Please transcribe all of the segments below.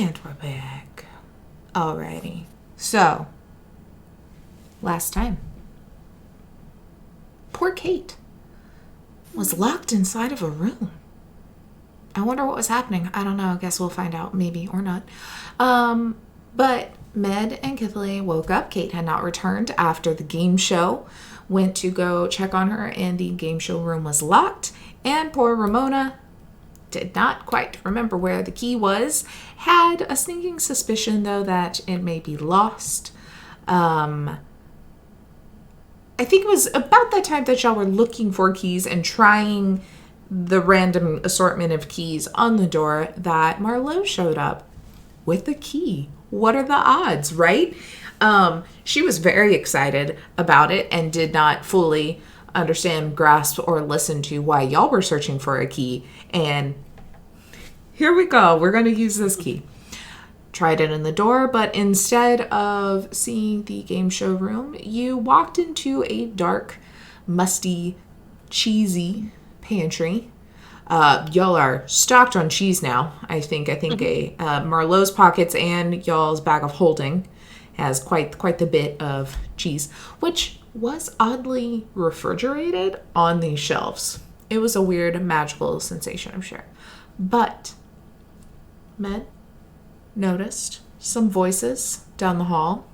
And we're back. Alrighty. So, last time. Poor Kate was locked inside of a room. I wonder what was happening. I don't know. I guess we'll find out. Maybe or not. But Med and Kithley woke up. Kate had not returned after the game show. Went to go check on her, and the game show room was locked. And poor Ramona did not quite remember where the key was. Had a sneaking suspicion, though, that it may be lost. I think it was about that time that y'all were looking for keys and trying the random assortment of keys on the door that Marlowe showed up with the key. What are the odds, right? She was very excited about it and did not fully understand, grasp, or listen to why y'all were searching for a key. And here we go. We're going to use this key. Tried it in the door, but instead of seeing the game show room, you walked into a dark, musty, cheesy pantry. Y'all are stocked on cheese now. I think Marlowe's pockets and y'all's bag of holding has quite the bit of cheese, which was oddly refrigerated on these shelves. It was a weird magical sensation, I'm sure. But Med noticed some voices down the hall,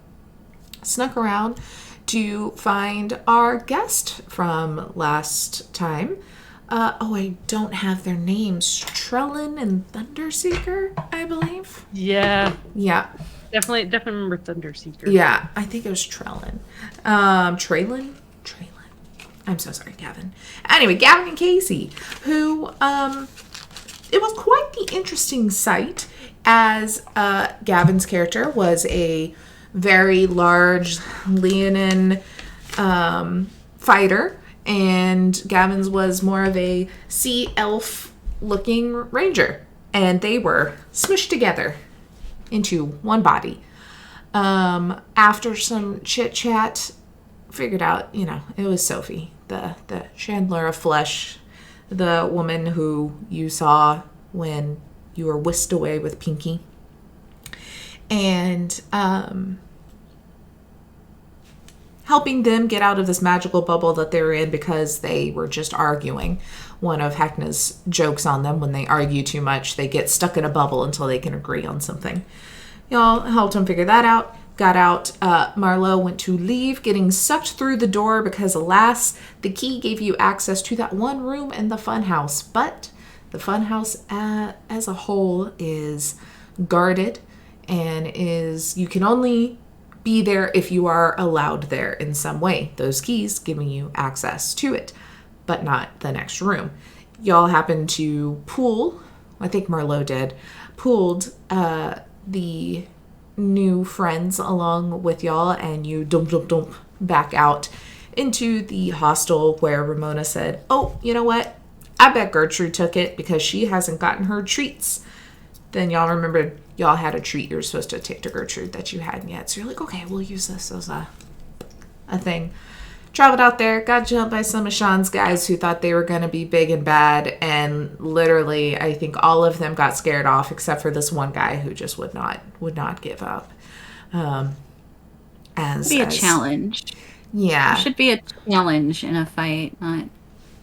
snuck around to find our guest from last time. I don't have their names. Trellin and Thunderseeker, I believe. Yeah. Yeah. Definitely remember Thunderseeker. Yeah, I think it was Trellin. Traylon? I'm so sorry, Gavin. Anyway, Gavin and Casey, who, it was quite the interesting sight, as Gavin's character was a very large Leonin fighter, and Gavin's was more of a sea elf looking ranger, and they were smushed together into one body. After some chit chat, figured out, it was Sophie, the chandler of flesh, the woman who you saw when you were whisked away with Pinky. And helping them get out of this magical bubble that they were in because they were just arguing. One of Heckna's jokes on them, when they argue too much, they get stuck in a bubble until they can agree on something. Y'all helped them figure that out. Got out. Marlowe went to leave, getting sucked through the door because, alas, the key gave you access to that one room in the funhouse. But the funhouse as a whole is guarded and you can only be there if you are allowed there in some way. Those keys giving you access to it, but not the next room. Y'all happened to pool, I think Marlowe did, pooled the new friends along with y'all, and you dump back out into the hostel where Ramona said, oh, you know what? I bet Gertrude took it because she hasn't gotten her treats. Then y'all remembered y'all had a treat you were supposed to take to Gertrude that you hadn't yet. So you're like, okay, we'll use this as a thing. Traveled out there, got jumped by some of Sean's guys who thought they were going to be big and bad. And literally, I think all of them got scared off except for this one guy who just would not give up. Be a challenge. Yeah. It should be a challenge in a fight, not...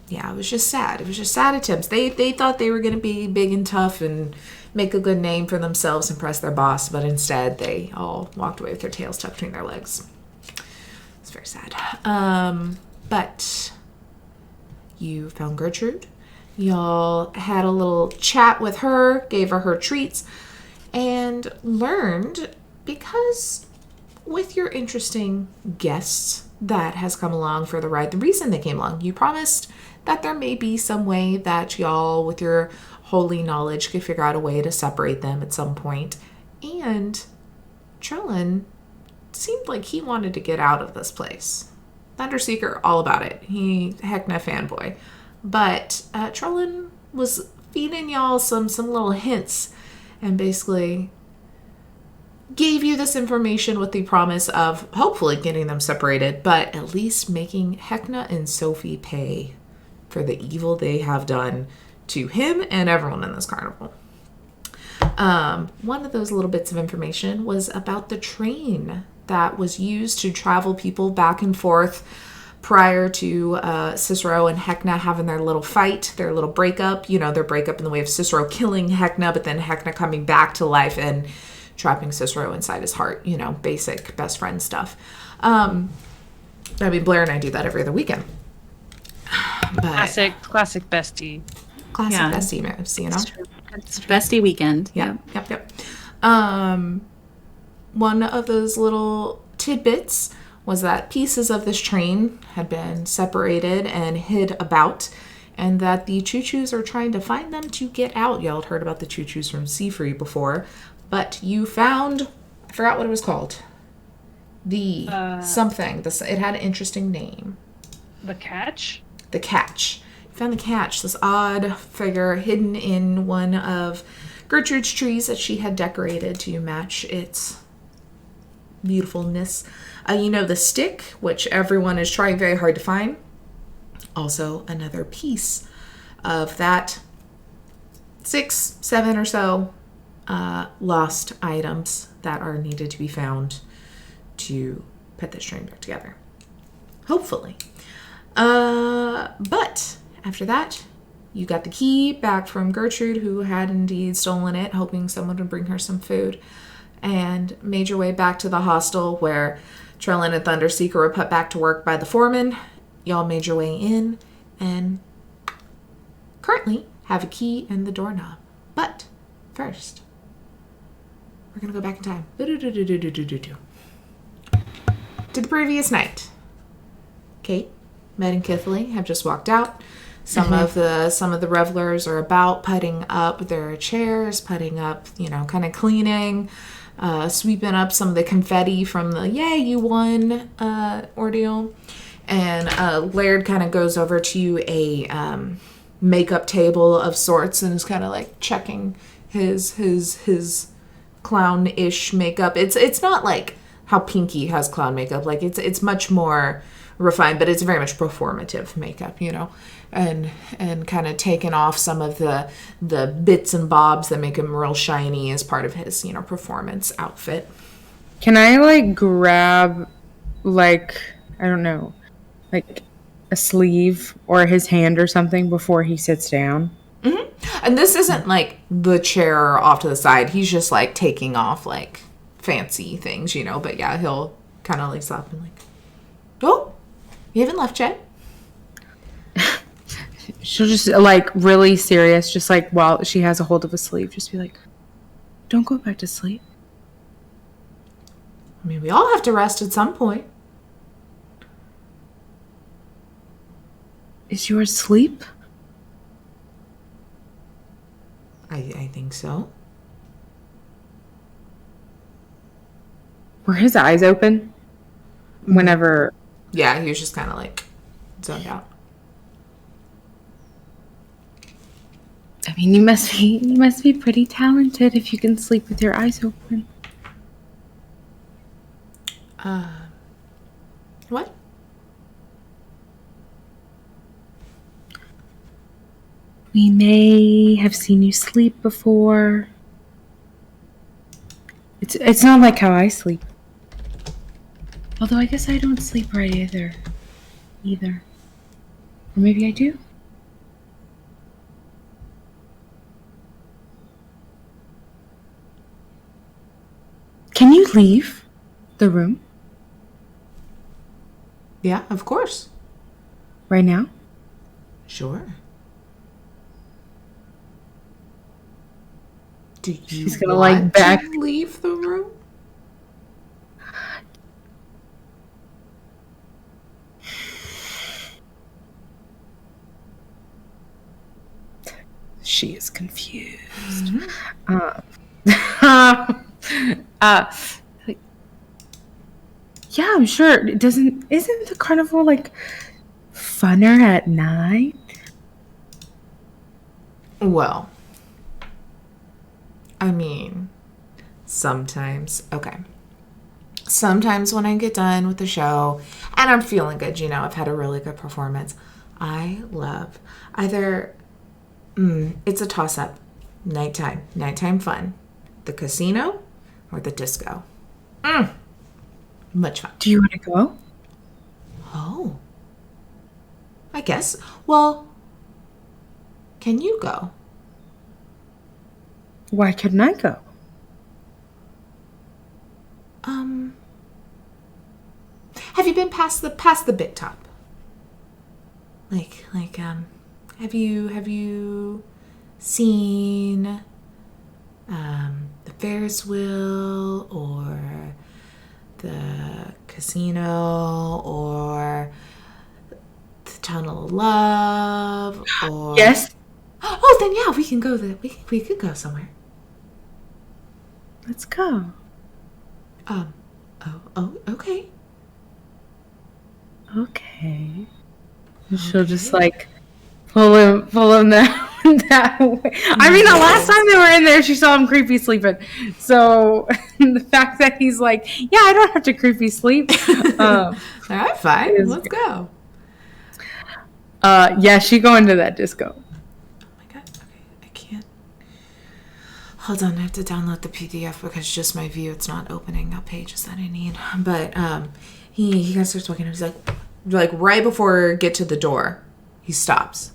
Yeah, it was just sad. It was just sad attempts. They thought they were going to be big and tough and make a good name for themselves, impress their boss, but instead they all walked away with their tails tucked between their legs. It's very sad. But you found Gertrude. Y'all had a little chat with her, gave her treats, and learned, because with your interesting guests that has come along for the ride, the reason they came along, you promised that there may be some way that y'all, with your holy knowledge, could figure out a way to separate them at some point. And Trellin seemed like he wanted to get out of this place. Thunderseeker, all about it. He, Heckna fanboy. But Trellin was feeding y'all some little hints and basically gave you this information with the promise of hopefully getting them separated, but at least making Heckna and Sophie pay for the evil they have done to him and everyone in this carnival. One of those little bits of information was about the train that was used to travel people back and forth prior to Cicero and Hecna having their little fight, their little breakup. Their breakup in the way of Cicero killing Hecna, but then Hecna coming back to life and trapping Cicero inside his heart. Basic best friend stuff. Blair and I do that every other weekend. But Classic bestie. Classic bestie moves, It's bestie weekend. Yep. One of those little tidbits was that pieces of this train had been separated and hid about, and that the choo-choos are trying to find them to get out. Y'all had heard about the choo-choos from Seafree before, but you found, I forgot what it was called. It had an interesting name. The Catch? The Catch. You found the Catch, this odd figure hidden in one of Gertrude's trees that she had decorated to match its beautifulness. The stick, which everyone is trying very hard to find. Also, another piece of that 6, 7 or so lost items that are needed to be found to put this train back together. Hopefully. But after that, you got the key back from Gertrude, who had indeed stolen it, hoping someone would bring her some food, and made your way back to the hostel where Trellin and Thunderseeker were put back to work by the foreman. Y'all made your way in and currently have a key and the doorknob. But first, we're going to go back in time. To the previous night. Kate, Med, and Kithily have just walked out. Some of the revelers are about putting up their chairs, putting up, kind of cleaning, sweeping up some of the confetti from the "yay, you won" ordeal. And Laird kind of goes over to a makeup table of sorts and is kind of like checking his clown-ish makeup. It's not like how Pinky has clown makeup. Like it's much more refined, but it's very much performative makeup, and kind of taking off some of the bits and bobs that make him real shiny as part of his, performance outfit. Can I grab I don't know, a sleeve or his hand or something before he sits down? Mm-hmm. And this isn't the chair off to the side. He's just taking off fancy things, but yeah, he'll kind of stop and oh, you haven't left yet? She'll just really serious, just while she has a hold of a sleeve, just be don't go back to sleep. I mean, we all have to rest at some point. Is yours sleep? I think so. Were his eyes open whenever? Yeah, he was just kind of zoned out. I mean, you must be pretty talented if you can sleep with your eyes open. What? We may have seen you sleep before. It's not like how I sleep. Although I guess I don't sleep right either. Or maybe I do. Can you leave the room? Yeah, of course. Right now? Sure. Do you She's gonna want back to leave the room? She is confused. Mm-hmm. Yeah, I'm sure. Isn't the carnival funner at night? Well, I mean, sometimes. Okay. Sometimes when I get done with the show and I'm feeling good, I've had a really good performance, I love either, it's a toss-up, nighttime fun, The casino or the disco? Much fun. Do you want to go? Oh. I guess. Well, can you go? Why couldn't I go? Have you been past the big top? Have you seen the Ferris wheel or the casino or the Tunnel of Love or Yes. Oh, then yeah, we can go we could go somewhere. Let's go. Okay. Okay. She'll just like pull him that way. I mean, the last time they were in there, she saw him creepy sleeping. So the fact that he's like, yeah, I don't have to creepy sleep. All right, fine. Let's go. Yeah, she going to that disco. Oh my god. Okay, I can't. Hold on, I have to download the PDF because just my view, it's not opening up pages that I need. But he kind of starts walking. He's like right before we get to the door, he stops,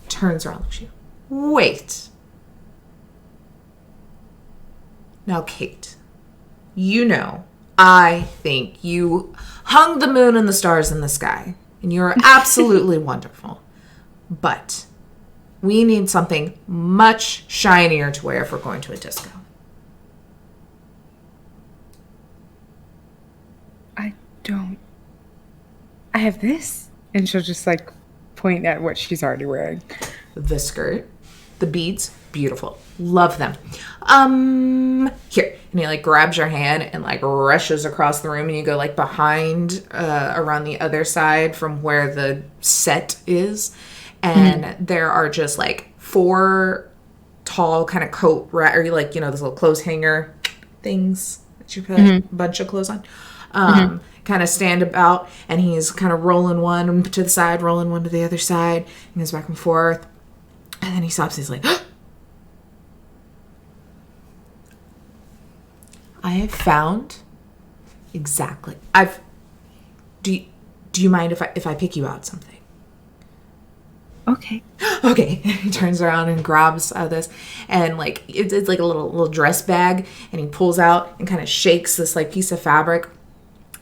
turns around, looks at you. Wait. Now, Kate, you know, I think you hung the moon and the stars in the sky, and you're absolutely wonderful. But we need something much shinier to wear if we're going to a disco. I have this. And she'll just like point at what she's already wearing. The skirt, the beads, beautiful. Love them. Here. And he like grabs your hand and like rushes across the room, and you go like behind, around the other side from where the set is. And there are just like 4 tall kind of coat or like, you know, those little clothes hanger things that you put a bunch of clothes on. Kind of stand about, and he's kind of rolling one to the side, rolling one to the other side. He goes back and forth, and then he stops. He's like, I have found exactly. Do you mind if I pick you out something? Okay. Okay. He turns around and grabs this, and like it's like a little dress bag, and he pulls out and kind of shakes this like piece of fabric.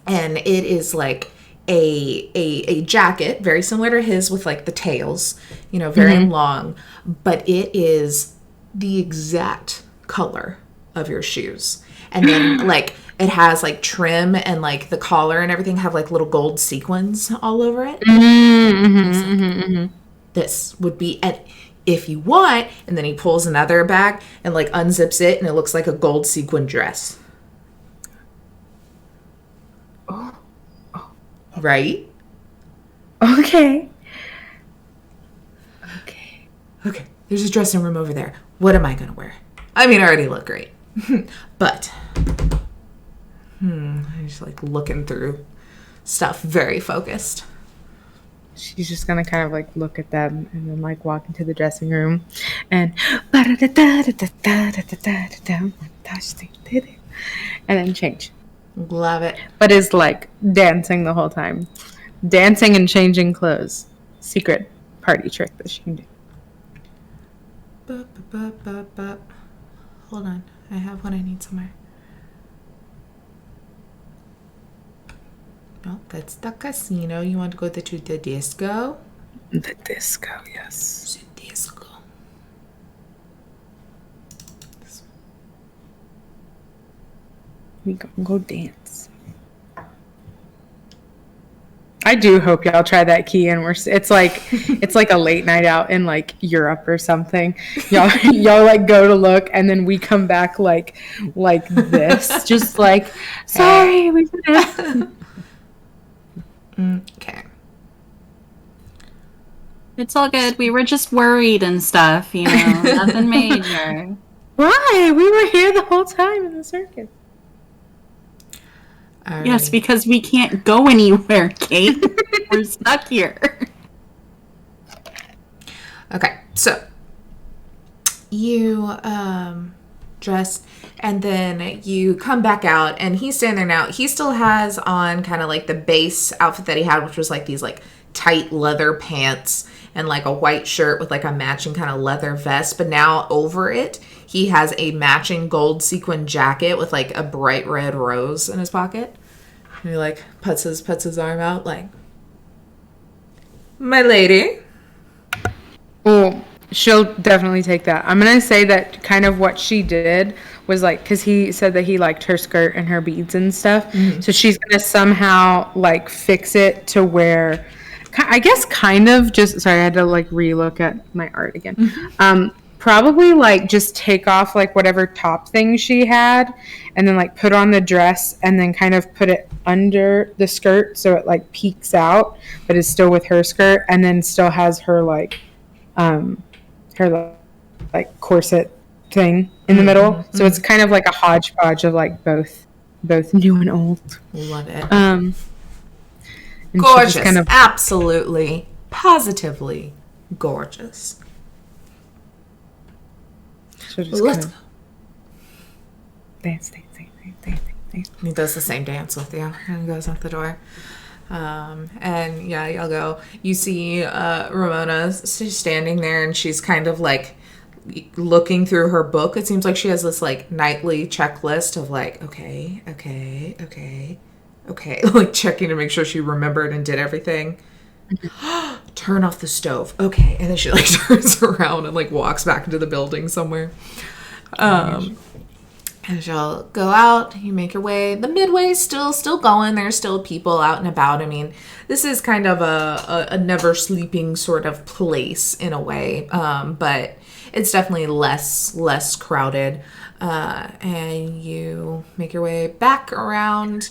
And it is like a jacket, very similar to his with like the tails, you know, very long. But it is the exact color of your shoes. And then like it has like trim, and like the collar and everything have like little gold sequins all over it. This would be, and if you want, and then he pulls another bag and like unzips it, and it looks like a gold sequin dress. Right? Okay. There's a dressing room over there. What am I going to wear? I mean, I already look great. But, I'm just like looking through stuff, very focused. She's just gonna kind of like look at them and then like walk into the dressing room and then change. Love it. But is like dancing the whole time. Dancing and changing clothes. Secret party trick that she can do. Hold on. I have what I need somewhere. No, that's the casino. You want to go to the disco? The disco, yes. The disco. We gonna go dance. I do hope y'all try that key, and it's like a late night out in like Europe or something. Y'all like go to look, and then we come back like this, just like sorry, we didn't. Okay. It's all good. We were just worried and stuff, you know. Nothing major. Why? We were here the whole time in the circus. Alrighty. Yes, because we can't go anywhere, Kate. We're stuck here. Okay, so you dressed, and then you come back out, and he's standing there now. He still has on kind of like the base outfit that he had, which was like these like tight leather pants and like a white shirt with like a matching kind of leather vest. But now over it, he has a matching gold sequin jacket with like a bright red rose in his pocket. And he like puts his arm out like, my lady. Well, she'll definitely take that. I'm going to say that kind of what she did was like, because he said that he liked her skirt and her beads and stuff. Mm-hmm. So she's going to somehow like fix it to where, I guess kind of just, sorry, I had to like relook at my art again. Mm-hmm. Probably like just take off like whatever top thing she had and then like put on the dress and then kind of put it under the skirt so it like peeks out but is still with her skirt and then still has her like like corset thing in the middle. Mm-hmm. So it's kind of like a hodgepodge of like both new and old. Love it. Gorgeous. Kind of absolutely positively gorgeous. So just let's go. Dance. He does the same dance with you and goes out the door. And yeah, y'all go. You see Ramona standing there, and she's kind of like looking through her book. It seems like she has this like nightly checklist of like, okay, like checking to make sure she remembered and did everything. Turn off the stove. Okay. And then she like turns around and like walks back into the building somewhere. And she'll go out. You make your way. The Midway's still going. There's still people out and about. I mean, this is kind of a never sleeping sort of place in a way. But it's definitely less crowded. And you make your way back around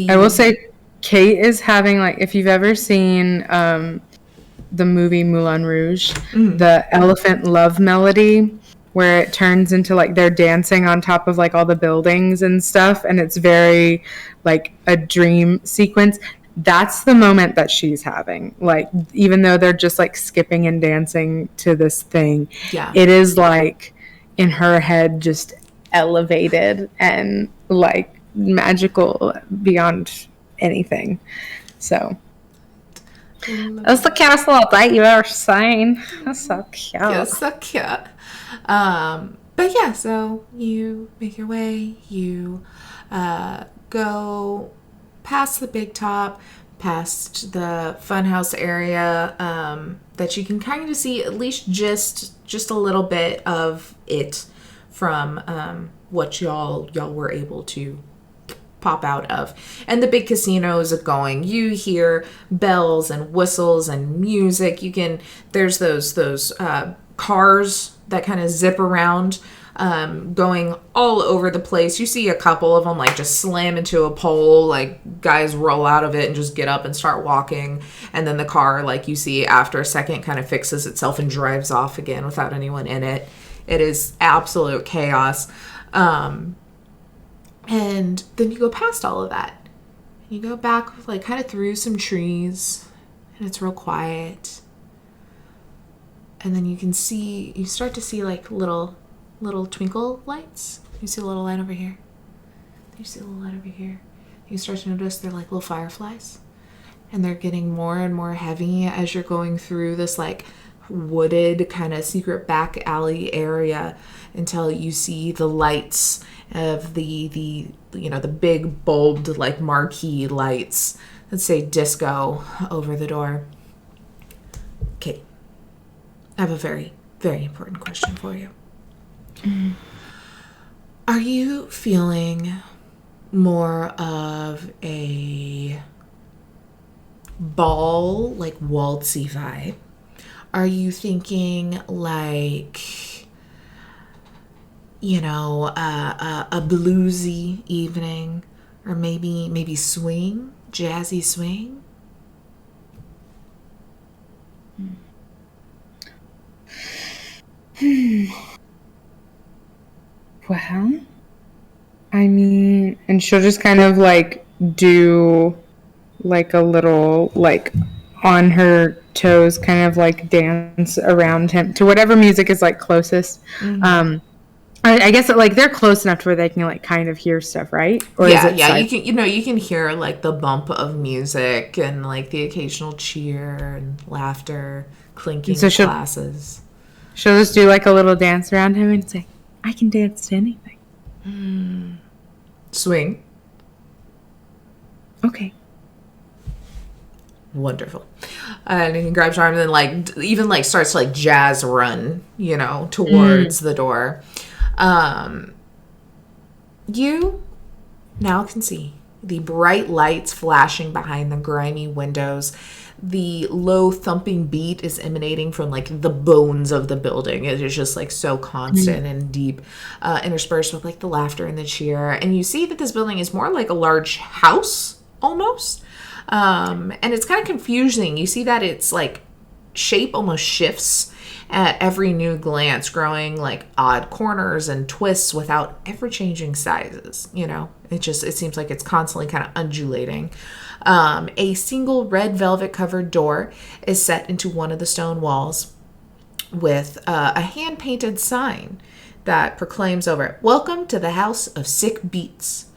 I will say Kate is having like, if you've ever seen the movie Moulin Rouge, the elephant love melody, where it turns into like they're dancing on top of like all the buildings and stuff, and it's very like a dream sequence. That's the moment that she's having. Like, even though they're just like skipping and dancing to this thing, it is like in her head just elevated and like magical beyond anything. So that's the cutest little date you've ever seen. That's so cute. Yes, so cute. But yeah, so you make your way, you go past the big top, past the funhouse area, that you can kind of see at least just a little bit of it from what y'all were able to pop out of. And the big casinos are going. You hear bells and whistles and music. There's those cars that kind of zip around, going all over the place. You see a couple of them like just slam into a pole, like guys roll out of it and just get up and start walking. And then the car, like you see after a second, kind of fixes itself and drives off again without anyone in it. It is absolute chaos. And then you go past all of that. You go back like kind of through some trees, and it's real quiet. And then you start to see like little twinkle lights. You see a little light over here. You see a little light over here. You start to notice they're like little fireflies. And they're getting more and more heavy as you're going through this like wooded kind of secret back alley area until you see the lights of the big bulbed like marquee lights that say disco over the door. Okay. I have a very, very important question for you. Are you feeling more of a ball, like waltzy vibe? Are you thinking like, a bluesy evening, or maybe swing, jazzy swing? Well, I mean, and she'll just kind of like do like a little like on her toes kind of like dance around him to whatever music is like closest. I guess like they're close enough to where they can like kind of hear stuff, right? Or Yeah, is it yeah. You can hear like the bump of music and like the occasional cheer and laughter, clinking So of glasses. she'll just do like a little dance around him and say, "I can dance to anything." Swing. Okay. Wonderful. And he grabs your arm and then like even like starts to like jazz run, towards the door. You now can see the bright lights flashing behind the grimy windows. The low thumping beat is emanating from like the bones of the building. It is just like so constant and deep, interspersed with like the laughter and the cheer. And you see that this building is more like a large house almost. And it's kind of confusing. You see that it's like shape almost shifts at every new glance, growing like odd corners and twists without ever changing sizes. It seems like it's constantly kind of undulating. A single red velvet covered door is set into one of the stone walls with a hand painted sign that proclaims over it, "Welcome to the House of Sick Beats."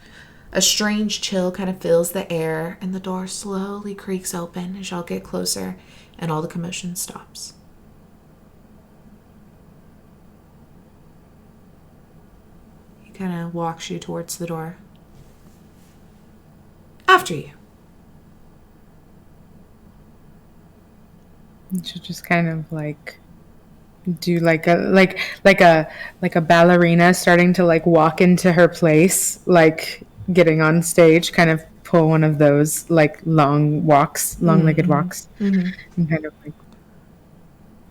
A strange chill kind of fills the air, and the door slowly creaks open as y'all get closer, and all the commotion stops. He kind of walks you towards the door. After you. And she'll just kind of like do like a ballerina starting to like walk into her place, like getting on stage, kind of pull one of those like long-legged walks, and kind of like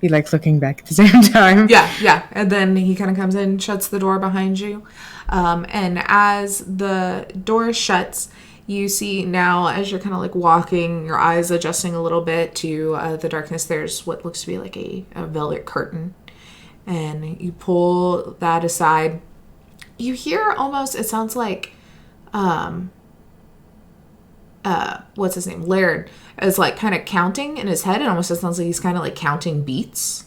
be like looking back at the same time. Yeah. And then he kind of comes in, shuts the door behind you. And as the door shuts, you see now, as you're kind of like walking, your eyes adjusting a little bit to the darkness, there's what looks to be like a velvet curtain. And you pull that aside. You hear almost, it sounds like, what's his name? Laird is like kind of counting in his head. It almost sounds like he's kind of like counting beats.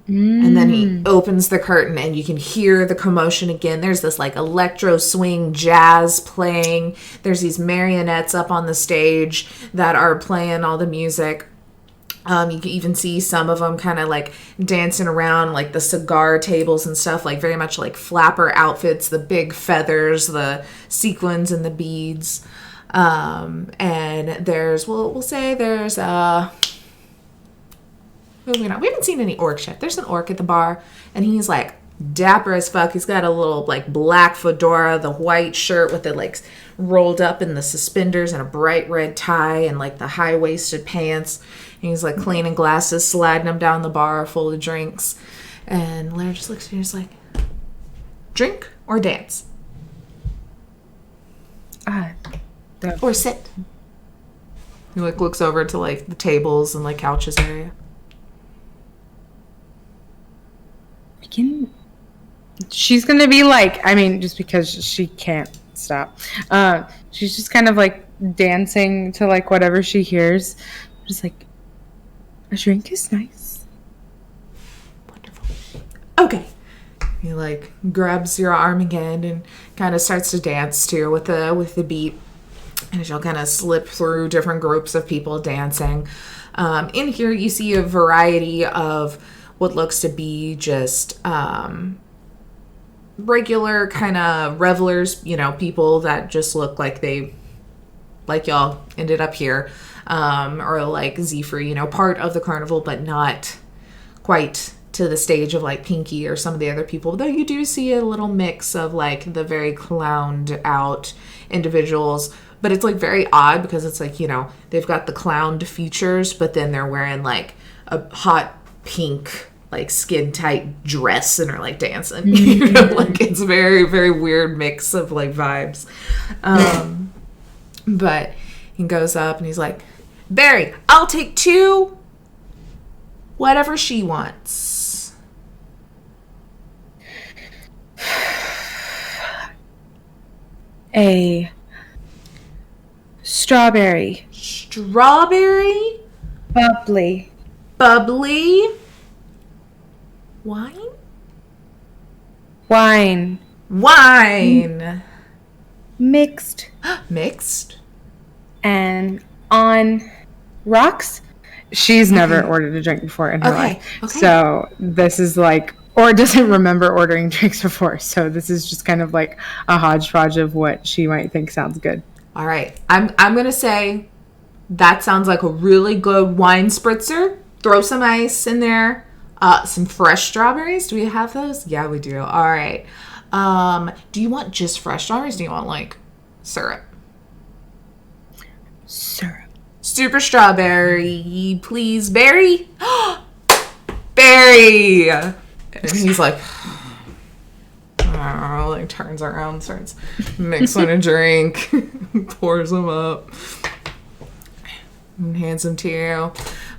And then he opens the curtain and you can hear the commotion again. There's this like electro swing jazz playing. There's these marionettes up on the stage that are playing all the music. You can even see some of them kind of like dancing around like the cigar tables and stuff, like very much like flapper outfits, the big feathers, the sequins and the beads. And there's, we'll say there's moving on. We haven't seen any orcs yet. There's an orc at the bar, and he's like dapper as fuck. He's got a little like black fedora, the white shirt with it like rolled up in the suspenders, and a bright red tie, and like the high-waisted pants. And he's like cleaning glasses, sliding them down the bar full of drinks. And Larry just looks at you and he's like, "Drink or dance? Or sit?" He like looks over to like the tables and like couches area. She's gonna be like, I mean, just because she can't stop. She's just kind of like dancing to like whatever she hears. Just like, a drink is nice. Wonderful. Okay. He like grabs your arm again and kind of starts to dance too with the beat. And she'll kind of slip through different groups of people dancing. In here, you see a variety of what looks to be just regular kind of revelers, people that just look like they, like y'all, ended up here. Or like Zephyr, part of the carnival, but not quite to the stage of like Pinky or some of the other people. Though you do see a little mix of like the very clowned out individuals. But it's like very odd because it's like, they've got the clowned features, but then they're wearing like a hot pink, like skin tight dress and are like dancing. Like it's a very, very weird mix of like vibes. But he goes up and he's like, "Barry, I'll take 2. Whatever she wants." A strawberry. Strawberry? Bubbly. Bubbly? Wine? Wine. Wine. Mixed. Mixed. And on rocks. She's never ordered a drink before in her life. Okay. So this is like, or doesn't remember ordering drinks before. So this is just kind of like a hodgepodge of what she might think sounds good. All right. I'm going to say that sounds like a really good wine spritzer. Throw some ice in there. Some fresh strawberries. Do we have those? Yeah, we do. All right. Do you want just fresh strawberries? Do you want like syrup? Syrup. Super strawberry, please. Berry. Berry. And he's like, like turns around, starts mixing a drink, pours them up, and hands them to you.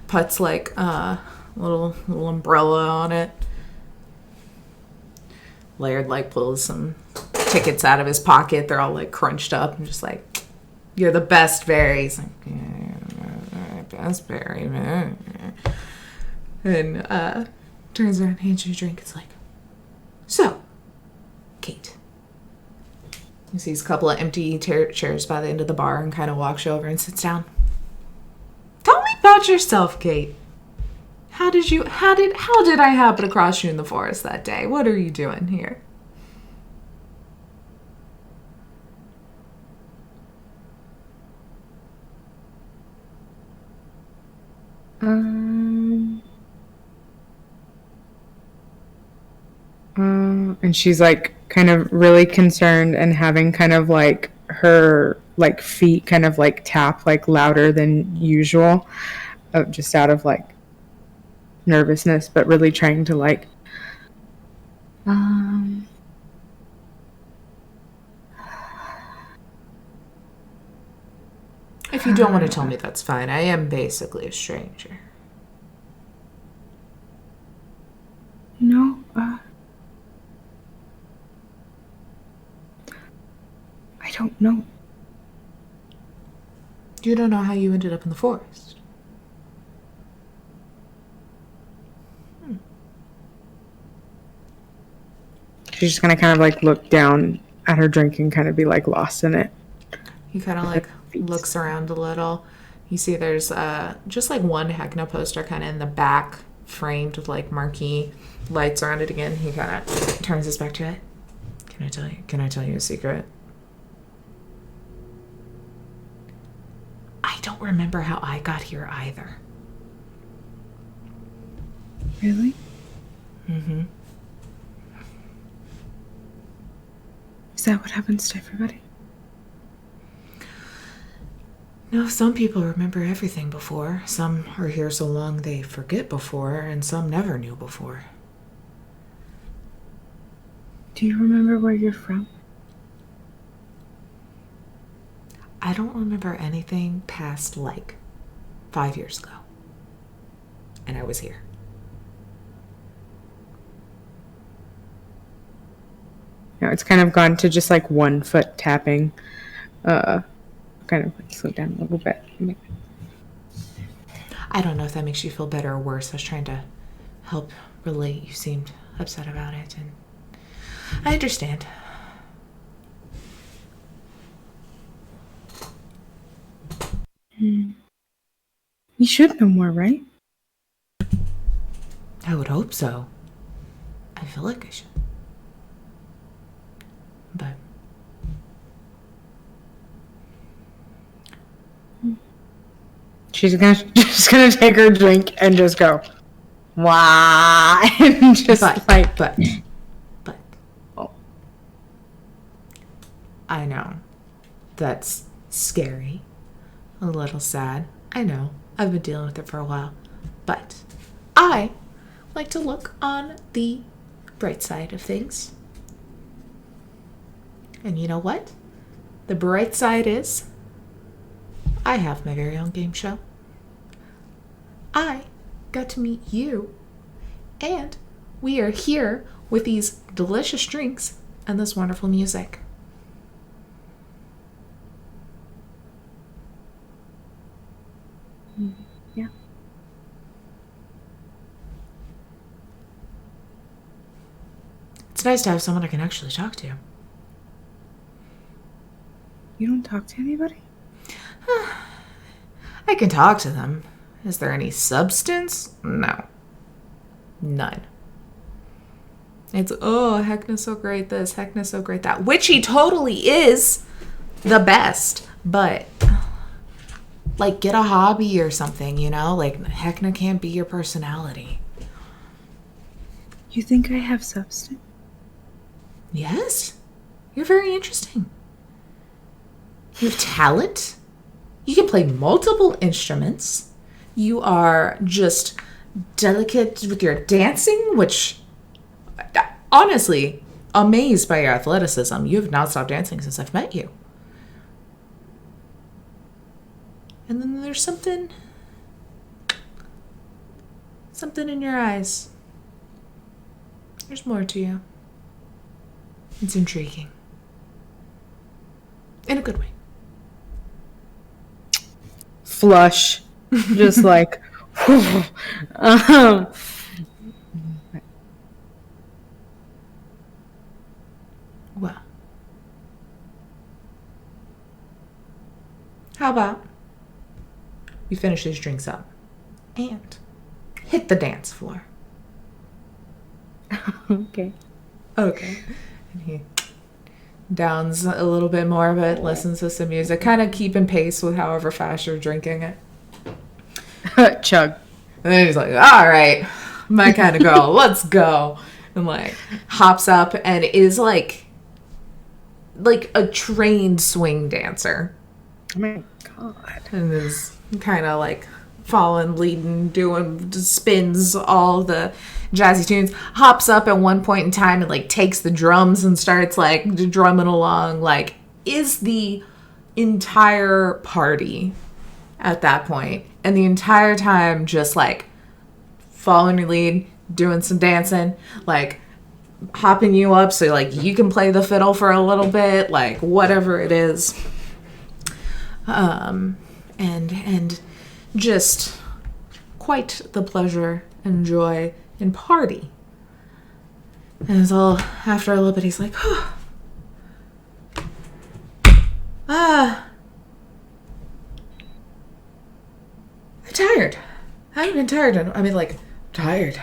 Puts like a little umbrella on it. Laird like pulls some tickets out of his pocket. They're all like crunched up and just like, you're the best berry. He's like, yeah, best berry, man. And turns around, hands you a drink. It's like, so, Kate. He sees a couple of empty chairs by the end of the bar and kind of walks over and sits down. Tell me about yourself, Kate. How did I happen across you in the forest that day? What are you doing here? And she's like kind of really concerned and having kind of like her like feet kind of like tap like louder than usual, just out of like nervousness, but really trying to like If you don't want to tell me, that's fine. I am basically a stranger. No, I don't know. You don't know how you ended up in the forest. She's just gonna kind of like look down at her drink and kind of be like lost in it. He kind of like looks around a little. You see there's just like one Heckna poster kind of in the back, framed with like marquee lights around it again. He kind of turns his back to it. Can I tell you a secret? I don't remember how I got here either. Really? Mm-hmm. Is that what happens to everybody? No, some people remember everything before. Some are here so long they forget before, and some never knew before. Do you remember where you're from? I don't remember anything past like 5 years ago. And I was here. No, it's kind of gone to just like 1 foot tapping. Kind of like slow down a little bit. I don't know if that makes you feel better or worse. I was trying to help relate. You seemed upset about it, and I understand. You should know more, right? I would hope so. I feel like I should. But She's just gonna take her drink and just go, wow, and just but oh. I know that's scary, a little sad. I know I've been dealing with it for a while, but I like to look on the bright side of things. And you know what? The bright side is I have my very own game show. I got to meet you, and we are here with these delicious drinks and this wonderful music. Yeah. It's nice to have someone I can actually talk to. You don't talk to anybody? I can talk to them. Is there any substance? No. None. It's, oh, Heckna's so great this, Heckna's so great that. Which he totally is the best. But, like, get a hobby or something, you know? Like, Heckna can't be your personality. You think I have substance? Yes. You're very interesting. You have talent. You can play multiple instruments. You are just delicate with your dancing, which, honestly, amazed by your athleticism. You have not stopped dancing since I've met you. And then there's something in your eyes. There's more to you. It's intriguing. In a good way. Flush. Just like, Well. How about we finish these drinks up and hit the dance floor? okay. Okay. And he downs a little bit more of it, listens to some music, kind of keeping pace with however fast you're drinking it. Chug. And then he's like, all right, my kind of girl, let's go. And like hops up and is like a trained swing dancer. Oh my god. And is kind of like falling, bleeding, doing spins, all the jazzy tunes. Hops up at one point in time and like takes the drums and starts like drumming along. Like, is the entire party at that point, and the entire time just like following your lead, doing some dancing, like hopping you up so like you can play the fiddle for a little bit, like whatever it is. And just quite the pleasure and joy and party. And it's all, after a little bit, he's like, I'm tired. I haven't been tired. I mean, like, tired.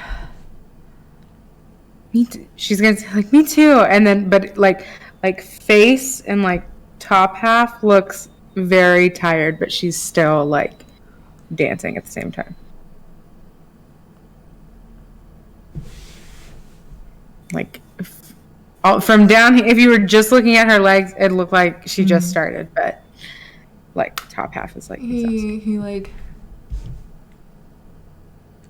Me too. She's gonna say like, me too. And then, but like face and like top half looks very tired, but she's still like dancing at the same time. Like from down here, if you were just looking at her legs, it looked like she just started, but like top half is like He like,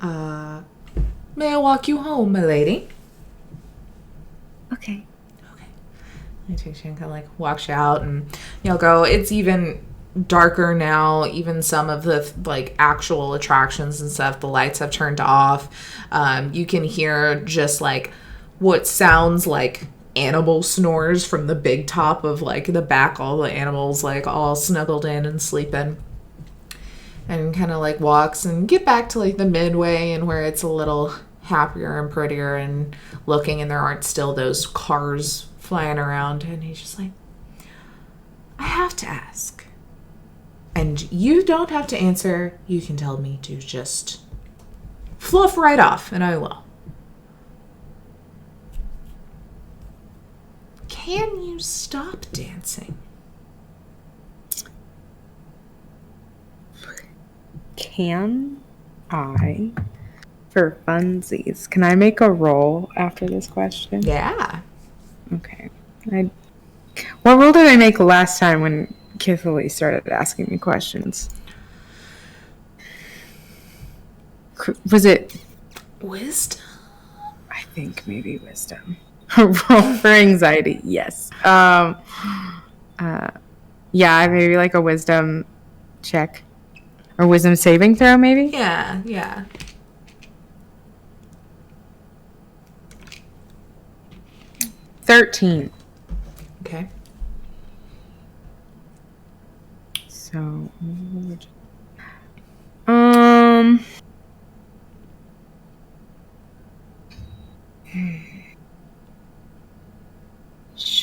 may I walk you home, my lady? okay. He takes you and kind of like walks you out, and you'll go. It's even darker now. Even some of the like actual attractions and stuff, the lights have turned off. You can hear just like what sounds like animal snores from the big top of like the back. All the animals like all snuggled in and sleeping. And kind of like walks and get back to like the Midway, and where it's a little happier and prettier and looking, and there aren't still those cars flying around. And he's just like, I have to ask, and you don't have to answer. You can tell me to just fluff right off, and I will. Can you stop dancing? Can I, for funsies, can I make a roll after this question? Yeah. Okay. What roll did I make last time when Kithily started asking me questions? Was it Wisdom? I think maybe wisdom. Roll for anxiety, yes. Yeah, maybe like a wisdom check. Or wisdom saving throw, maybe? Yeah. 13. Okay. So,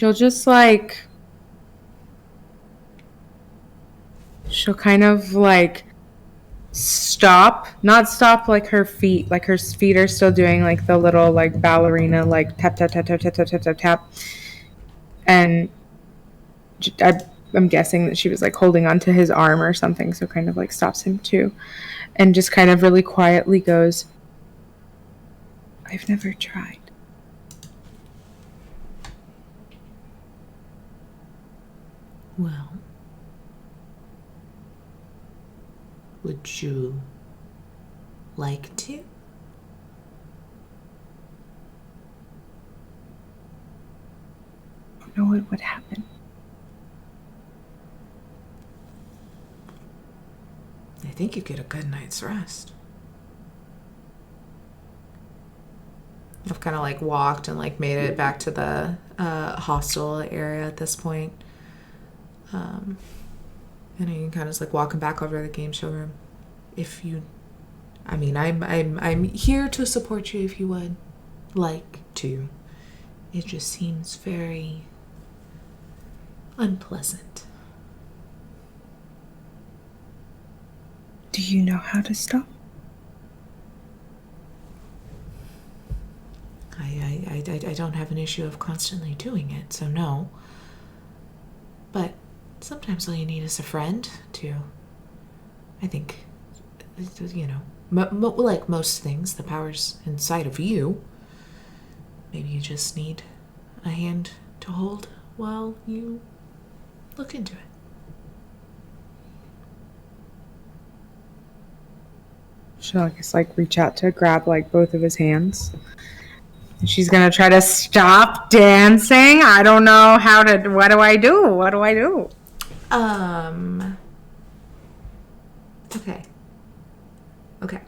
she'll just like, she'll kind of like not stop like her feet are still doing like the little like ballerina like tap tap tap tap tap tap tap tap tap, and I'm guessing that she was like holding onto his arm or something, so kind of like stops him too, and just kind of really quietly goes, I've never tried. Well, would you like to? I don't know what would happen. I think you get a good night's rest. I've kind of like walked and like made it back to the hostel area at this point. And you can kind of just like walking back over to the game show room. If you, I mean, I'm here to support you if you would like to. It just seems very unpleasant. Do you know how to stop? I don't have an issue of constantly doing it, so no. But sometimes all you need is a friend to, I think, you know, like most things, the power's inside of you. Maybe you just need a hand to hold while you look into it. She'll, I guess, like reach out to grab like both of his hands. And she's gonna try to stop dancing. I don't know how to. What do I do? What do I do? Okay.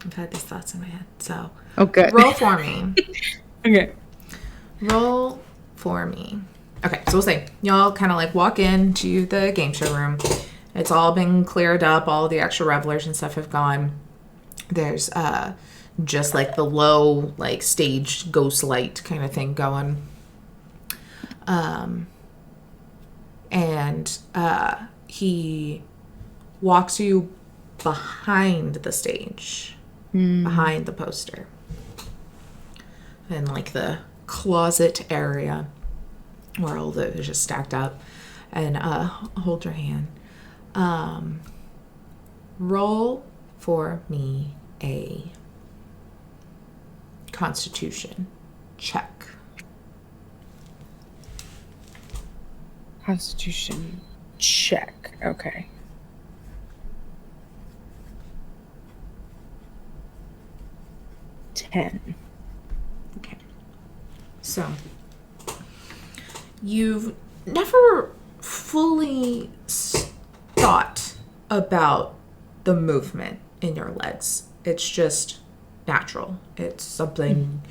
I've had these thoughts in my head, so. Oh, good. Roll for me. Okay. Roll for me. Okay, so we'll say y'all kind of like walk into the game show room. It's all been cleared up. All the extra revelers and stuff have gone. There's just like the low like stage ghost light kind of thing going. And he walks you behind the stage, behind the poster, in like the closet area where all the is just stacked up, and hold your hand. Roll for me a Constitution check. Constitution check. Okay. $10. Okay. So, you've never fully thought about the movement in your legs. It's just natural. It's something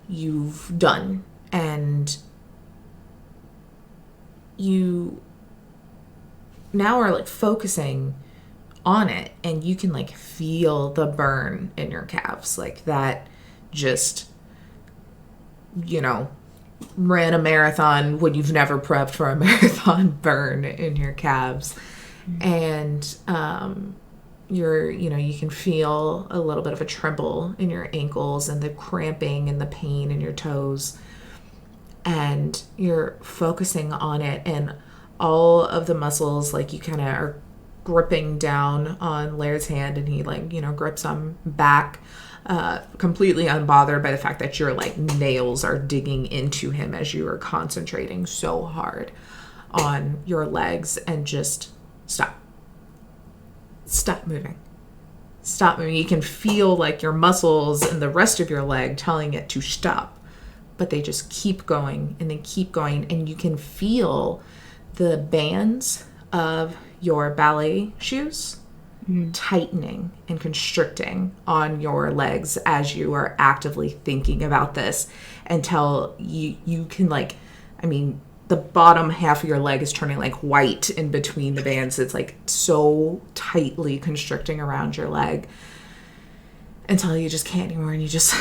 you've done, and you now are like focusing on it, and you can like feel the burn in your calves, like that just, you know, ran a marathon when you've never prepped for a marathon burn in your calves. And you're, you know, you can feel a little bit of a tremble in your ankles and the cramping and the pain in your toes, and you're focusing on it, and all of the muscles, like you kind of are gripping down on Laird's hand, and he like, you know, grips on back, completely unbothered by the fact that your like nails are digging into him as you are concentrating so hard on your legs. And just stop moving. You can feel like your muscles and the rest of your leg telling it to stop, but they just keep going and they keep going, and you can feel the bands of your ballet shoes tightening and constricting on your legs as you are actively thinking about this, until you can like, I mean, the bottom half of your leg is turning like white in between the bands. It's like so tightly constricting around your leg until you just can't anymore, and you just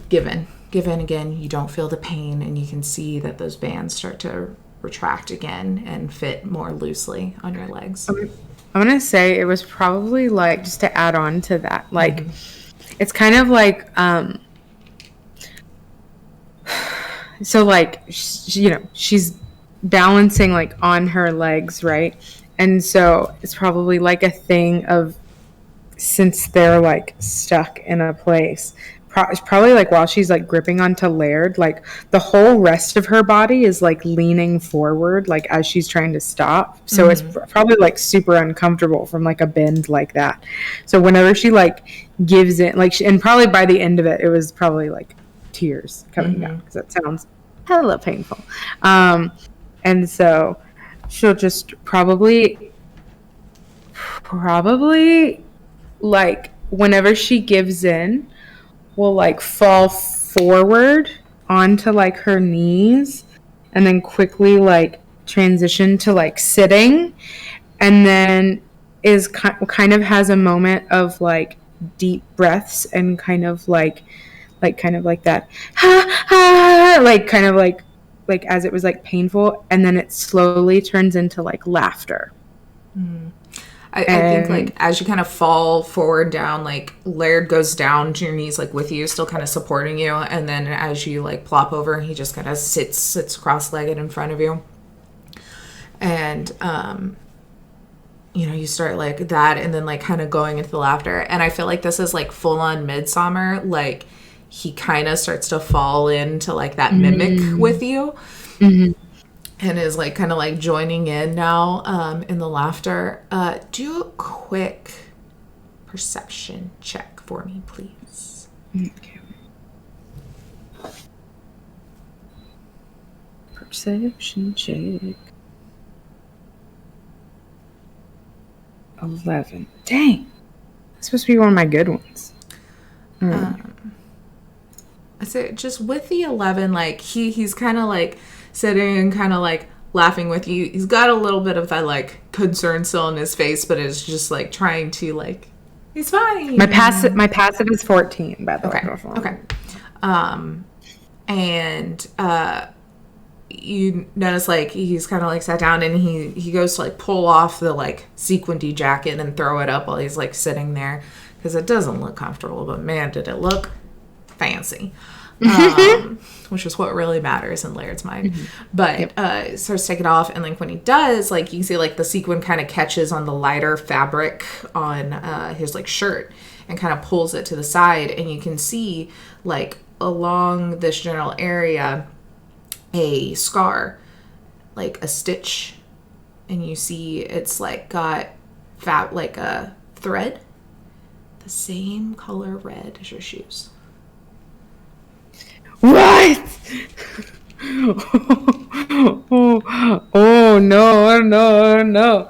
give in. give in again. You don't feel the pain, and you can see that those bands start to retract again and fit more loosely on your legs. I'm gonna say it was probably like, just to add on to that, like it's kind of like so like she's balancing like on her legs, right? And so it's probably like a thing of, since they're like stuck in a place, it's probably like while she's like gripping onto Laird, like the whole rest of her body is like leaning forward, like as she's trying to stop. So it's probably like super uncomfortable from like a bend like that. So whenever she like gives in, like and probably by the end of it, it was probably like tears coming down, because that sounds hella painful. And so she'll just probably like whenever she gives in, will like fall forward onto like her knees, and then quickly like transition to like sitting, and then is kind of has a moment of like deep breaths, and kind of like that ha, ha, like kind of like as it was like painful, and then it slowly turns into like laughter. I think like as you kind of fall forward down, like Laird goes down to your knees like with you, still kind of supporting you, and then as you like plop over, he just kind of sits cross-legged in front of you, and you start like that, and then like kind of going into the laughter. And I feel like this is like full-on Midsummer, like he kind of starts to fall into like that mimic with you. And is like kind of like joining in now in the laughter. Do a quick perception check for me, please. Okay. Perception check. 11. Dang. That's supposed to be one of my good ones. I say just with the 11, like he's kind of like sitting and kind of like laughing with you. He's got a little bit of that like concern still in his face, but it's just like trying to like, he's fine. My passive is 14, by the way. Okay. And you notice like he's kind of like sat down, and he goes to like pull off the like sequined jacket and throw it up while he's like sitting there, because it doesn't look comfortable, but man, did it look fancy. Which is what really matters in Laird's mind. But starts to take it off, and like when he does, like you can see like the sequin kind of catches on the lighter fabric on his like shirt, and kind of pulls it to the side, and you can see like along this general area a scar, like a stitch, and you see it's like got fat like a thread, the same color red as your shoes. What? Oh no.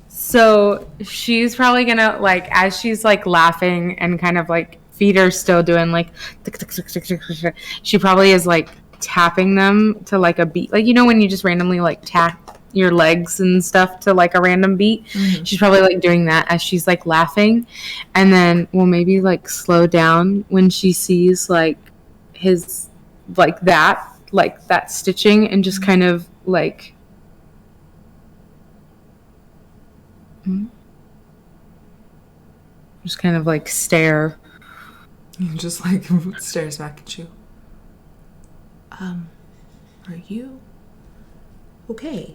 So she's probably gonna like, as she's like laughing and kind of like feet are still doing like tick, tick, tick, tick, tick, tick, she probably is like tapping them to like a beat, like when you just randomly like tap your legs and stuff to like a random beat. She's probably like doing that as she's like laughing, and then will maybe like slow down when she sees like his like that stitching, and just kind of like just kind of like stare. He just like stares back at you. Are you okay?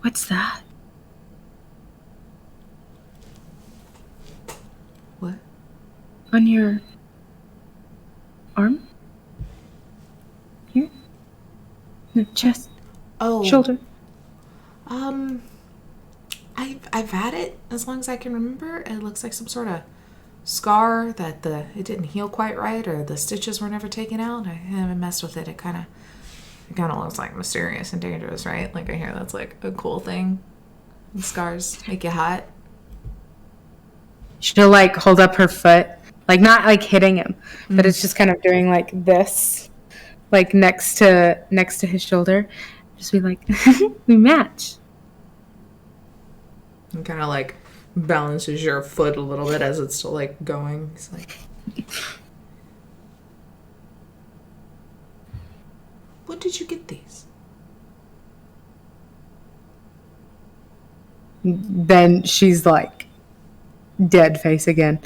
What's that? What? On your arm? Here? No, chest. Oh. Shoulder. I've had it as long as I can remember. It looks like some sort of scar that it didn't heal quite right, or the stitches were never taken out. I haven't messed with it. It kind of looks like mysterious and dangerous, right? Like I hear that's like a cool thing. And scars make you hot. She'll like hold up her foot, like not like hitting him, but it's just kind of doing like this, like next to his shoulder. Just be like, we match. And kind of like balances your foot a little bit as it's still like going. It's like, When did you get these? Then she's like, dead face again.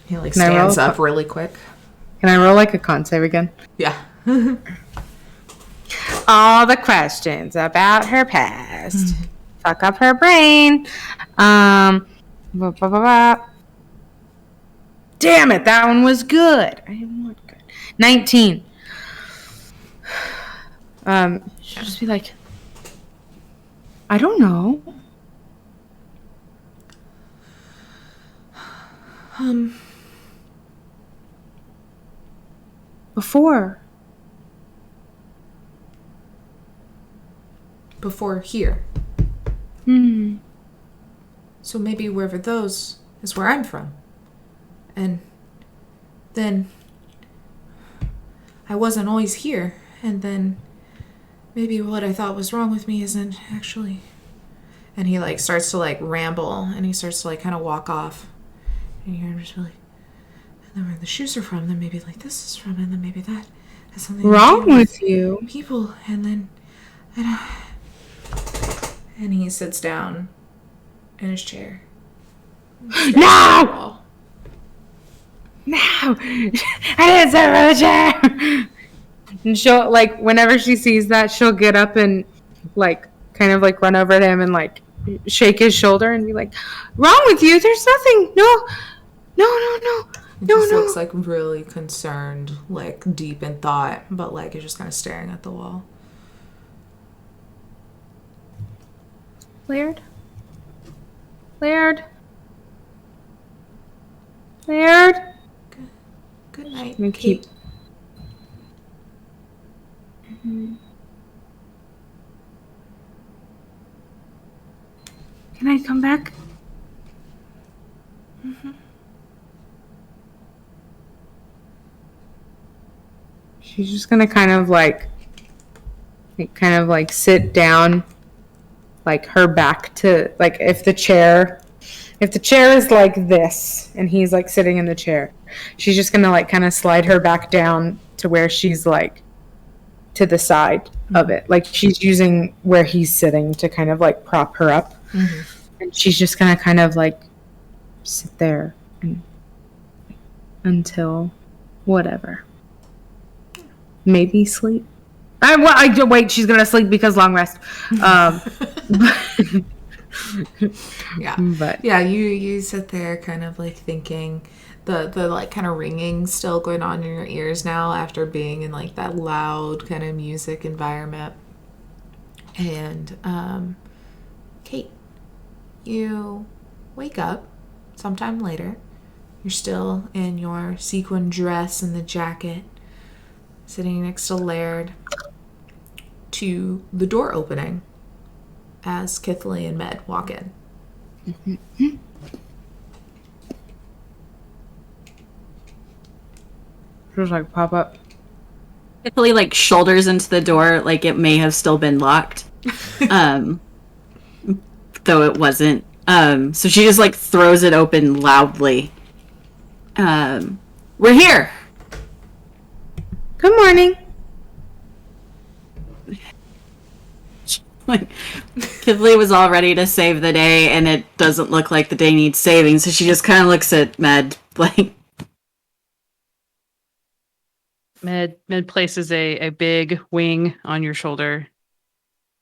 He like Can I roll stands up really quick. Can I roll like a con save again? Yeah. All the questions about her past. Fuck up her brain. Blah, blah, blah, blah. Damn it, that one was good. I didn't want good. 19. She'll just be like, I don't know. Before here. Hmm. So maybe wherever those is where I'm from. And then I wasn't always here. And then maybe what I thought was wrong with me isn't actually. And he like starts to like ramble and he starts to like kind of walk off. And you hear him just be like, and then where the shoes are from, then maybe like this is from, and then maybe that has something Wrong to do with you? people. And then and he sits down in his chair. No! No! I didn't sit on the chair! And she'll, like, whenever she sees that, she'll get up and, like, kind of, like, run over to him and, like, shake his shoulder and be like, wrong with you? There's nothing. No. He just looks like really concerned, like deep in thought, but like is just kind of staring at the wall. Laird? Good night, me keep- Kate. Can I come back? She's just gonna kind of like sit down, like her back to, like, if the chair is like this and he's like sitting in the chair, she's just gonna like kind of slide her back down to where she's like to the side of it, like she's using where he's sitting to kind of like prop her up. And she's just gonna kind of like sit there and, until whatever. Maybe sleep. Wait, she's gonna sleep because long rest. Yeah. But Yeah, you sit there kind of like thinking, the like kind of ringing still going on in your ears now after being in like that loud kind of music environment. And Kate, you wake up sometime later. You're still in your sequin dress and the jacket, sitting next to Laird, to the door opening as Kithley and Med walk in. just like pop up. Italy like shoulders into the door like it may have still been locked. Though it wasn't. So she just like throws it open loudly. We're here. Good morning. Like Kidley was all ready to save the day and it doesn't look like the day needs saving, so she just kind of looks at Med like Med places a big wing on your shoulder.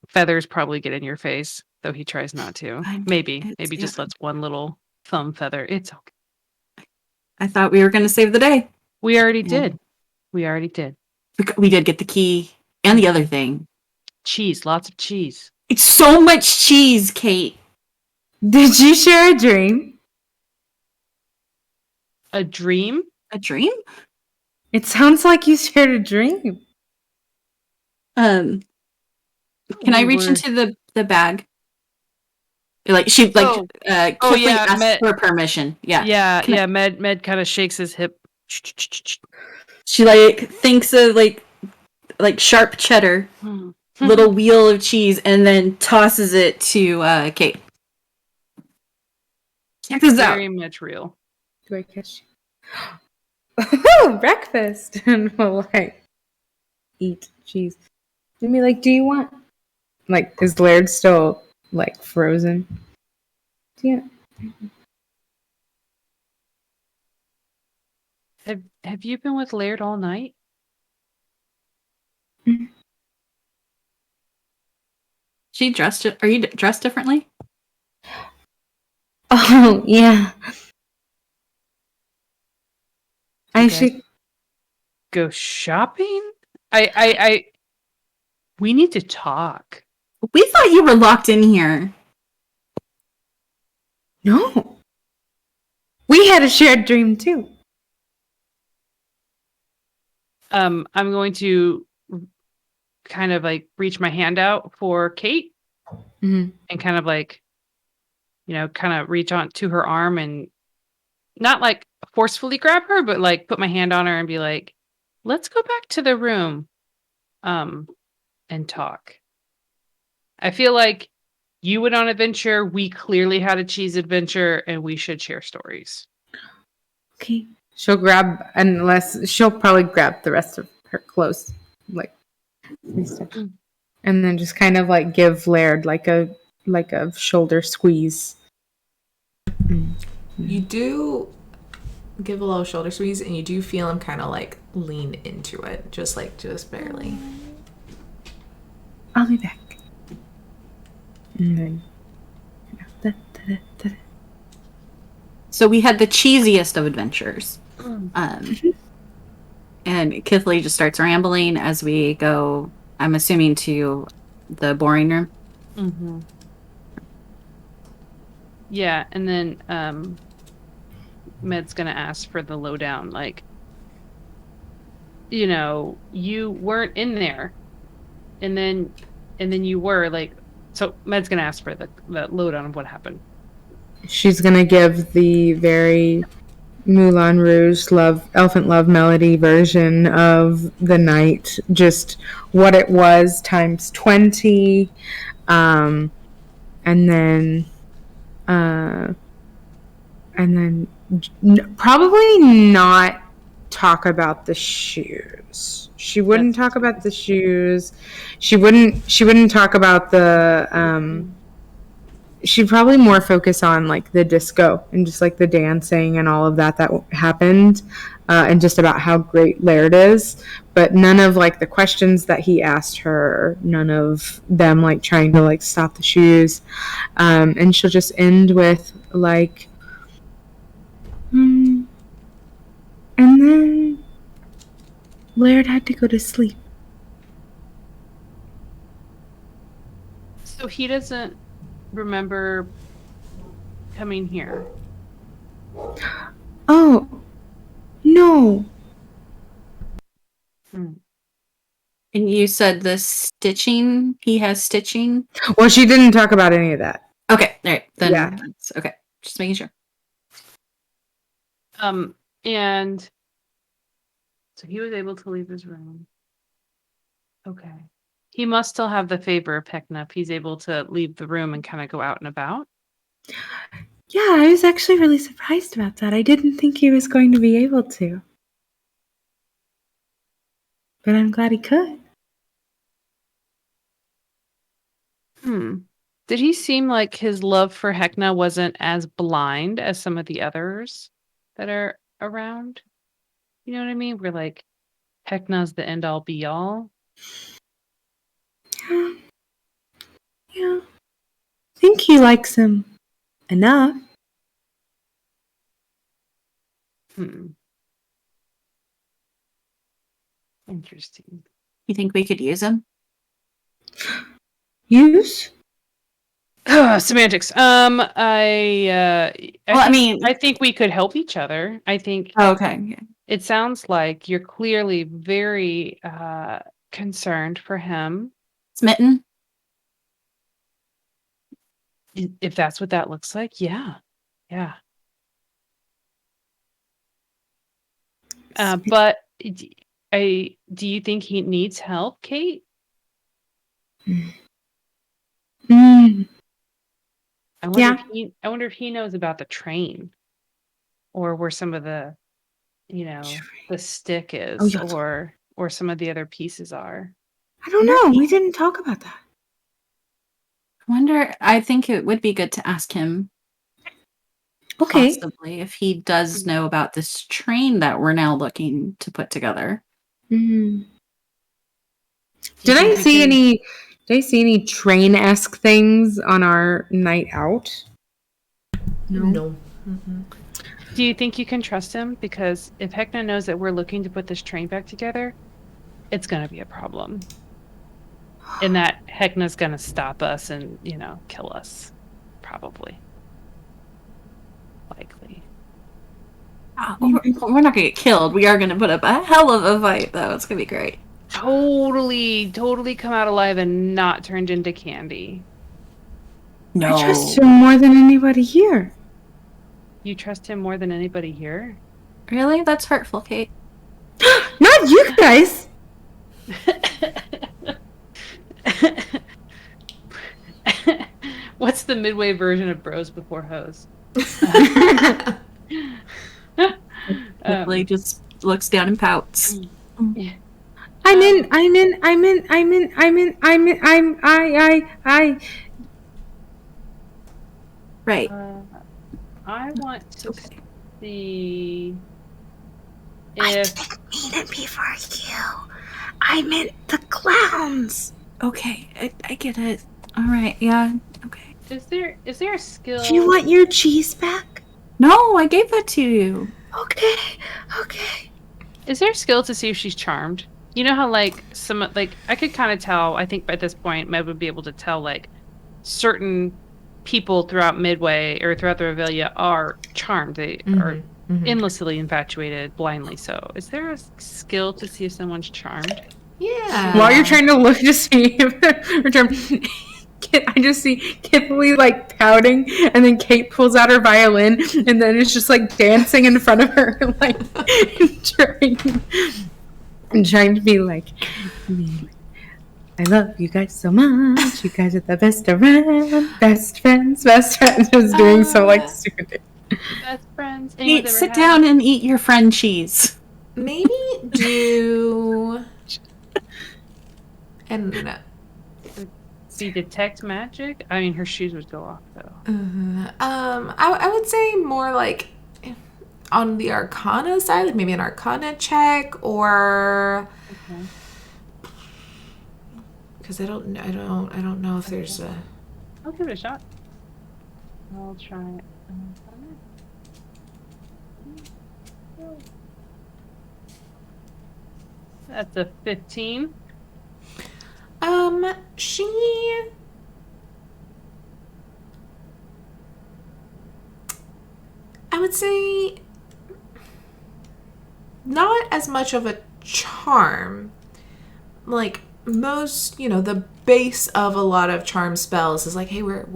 Feathers probably get in your face, though he tries not to. Maybe just lets one little thumb feather. It's okay. I thought we were going to save the day. We already did. We We did get the key and the other thing. Cheese, lots of cheese. It's so much cheese, Kate. Did you share a dream? A dream? A dream? It sounds like you shared a dream. Can I reach into the bag? Like she like Kidley asked for permission. Yeah. Med kind of shakes his hip. She like thinks of like sharp cheddar, little wheel of cheese, and then tosses it to Kate. Check this out. Very much real. Do I catch you? Breakfast. And we'll like eat cheese. And be like, do you want like is Laird still like frozen? Yeah. Have you been with Laird all night? Mhm. Are you dressed differently? Oh yeah. I Okay. should Go shopping? I we need to talk. We thought you were locked in here. No. We had a shared dream too. I'm going to kind of like reach my hand out for Kate Mm-hmm. and kind of like, kind of reach on to her arm and not like forcefully grab her, but like put my hand on her and be like, let's go back to the room and talk. I feel like you went on adventure. We clearly had a cheese adventure and we should share stories. Okay. She'll probably grab the rest of her clothes, like and stuff. And then just kind of like give Laird like a shoulder squeeze. You do give a little shoulder squeeze, and you do feel him kind of like lean into it, just barely. I'll be back. And then So we had the cheesiest of adventures. And Kithley just starts rambling as we go, I'm assuming, to the boring room. Mm-hmm. Yeah, and then Med's gonna ask for the lowdown, like, you weren't in there, and then you were like, so Med's gonna ask for the lowdown of what happened. she's gonna give the very Moulin Rouge elephant love melody version of the night, just what it was times 20, and then probably not talk about the shoes. She wouldn't talk about the shoes. She wouldn't talk about the she'd probably more focus on like the disco and just like the dancing and all of that happened, and just about how great Laird is, but none of like the questions that he asked her, none of them like trying to like stop the shoes, and she'll just end with like, and then Laird had to go to sleep. So he doesn't remember coming here. Oh no. Hmm. And you said the stitching, he has stitching? Well, she didn't talk about any of that. Okay, all right, then Yeah. that's okay. Just making sure. And so he was able to leave his room. Okay. He must still have the favor of Heckna if he's able to leave the room and kind of go out and about. Yeah, I was actually really surprised about that. I didn't think he was going to be able to. But I'm glad he could. Did he seem like his love for Heckna wasn't as blind as some of the others that are around? You know what I mean? We're like, Heckna's the end all be all. Yeah. I think he likes him enough. Interesting. You think we could use him? Use? Semantics. I think we could help each other. I think Okay. it sounds like you're clearly very concerned for him. Smitten? If that's what that looks like, yeah. Yeah. But do you think he needs help, Kate? I wonder if he knows about the train, or where some of the, the stick Oh, is, yeah. or some of the other pieces are. I don't know. We didn't talk about that. I think it would be good to ask him Okay. possibly if he does know about this train that we're now looking to put together. Mm. Do you Did I think we see can- any train-esque things on our night out? No. Do you think you can trust him? Because if Hecna knows that we're looking to put this train back together, it's going to be a problem. And that Hecna's going to stop us and, kill us. Probably. Likely. We're not gonna get killed. We are gonna put up a hell of a fight, though. It's gonna be great. Totally come out alive and not turned into candy. No. I trust him more than anybody here. You trust him more than anybody here? Really? That's hurtful, Kate. Not you guys. What's the Midway version of bros before hoes? Really just looks down and pouts. Yeah. Right. I want to see I if didn't mean it before you. I meant the clowns. Okay, I get it. All right, yeah. Okay. is there a skill? Do you want your cheese back? No, I gave that to you. Okay. Is there a skill to see if she's charmed? You know how I could kind of tell. I think by this point, Med would be able to tell certain people throughout Midway or throughout the Revelia are charmed. They are endlessly infatuated, blindly so. Is there a skill to see if someone's charmed? Yeah. While you're trying to look to see if they're charmed, I just see Kippley pouting, and then Kate pulls out her violin, and then it's just dancing in front of her, trying to be I love you guys so much. You guys are the best around. Best friends. Just doing so stupid. Best friends. Kate, sit down and eat your friend cheese. Maybe do. I don't know. See, detect magic. I mean, her shoes would go off though. I would say more on the Arcana side, maybe an Arcana check, or because I don't know if there's a. I'll give it a shot. I'll try it. That's a 15. I would say not as much of a charm. Most, the base of a lot of charm spells is hey, we're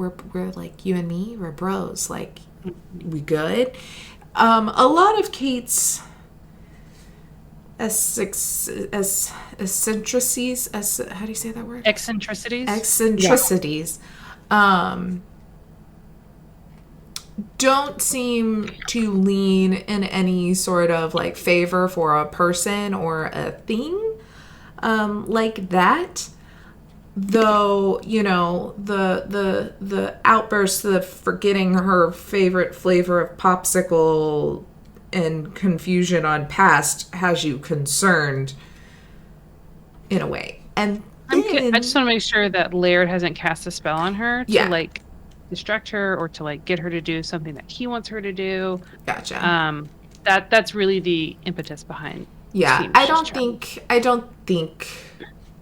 you and me, we're bros. We good. A lot of Kate's eccentricities, how do you say that word? Eccentricities. Don't seem to lean in any sort of favor for a person or a thing like that. Though, the outbursts of forgetting her favorite flavor of popsicle and confusion on past has you concerned in a way. And I just want to make sure that Laird hasn't cast a spell on her to distract her or to get her to do something that he wants her to do. Gotcha. That's really the impetus behind. Yeah, I don't think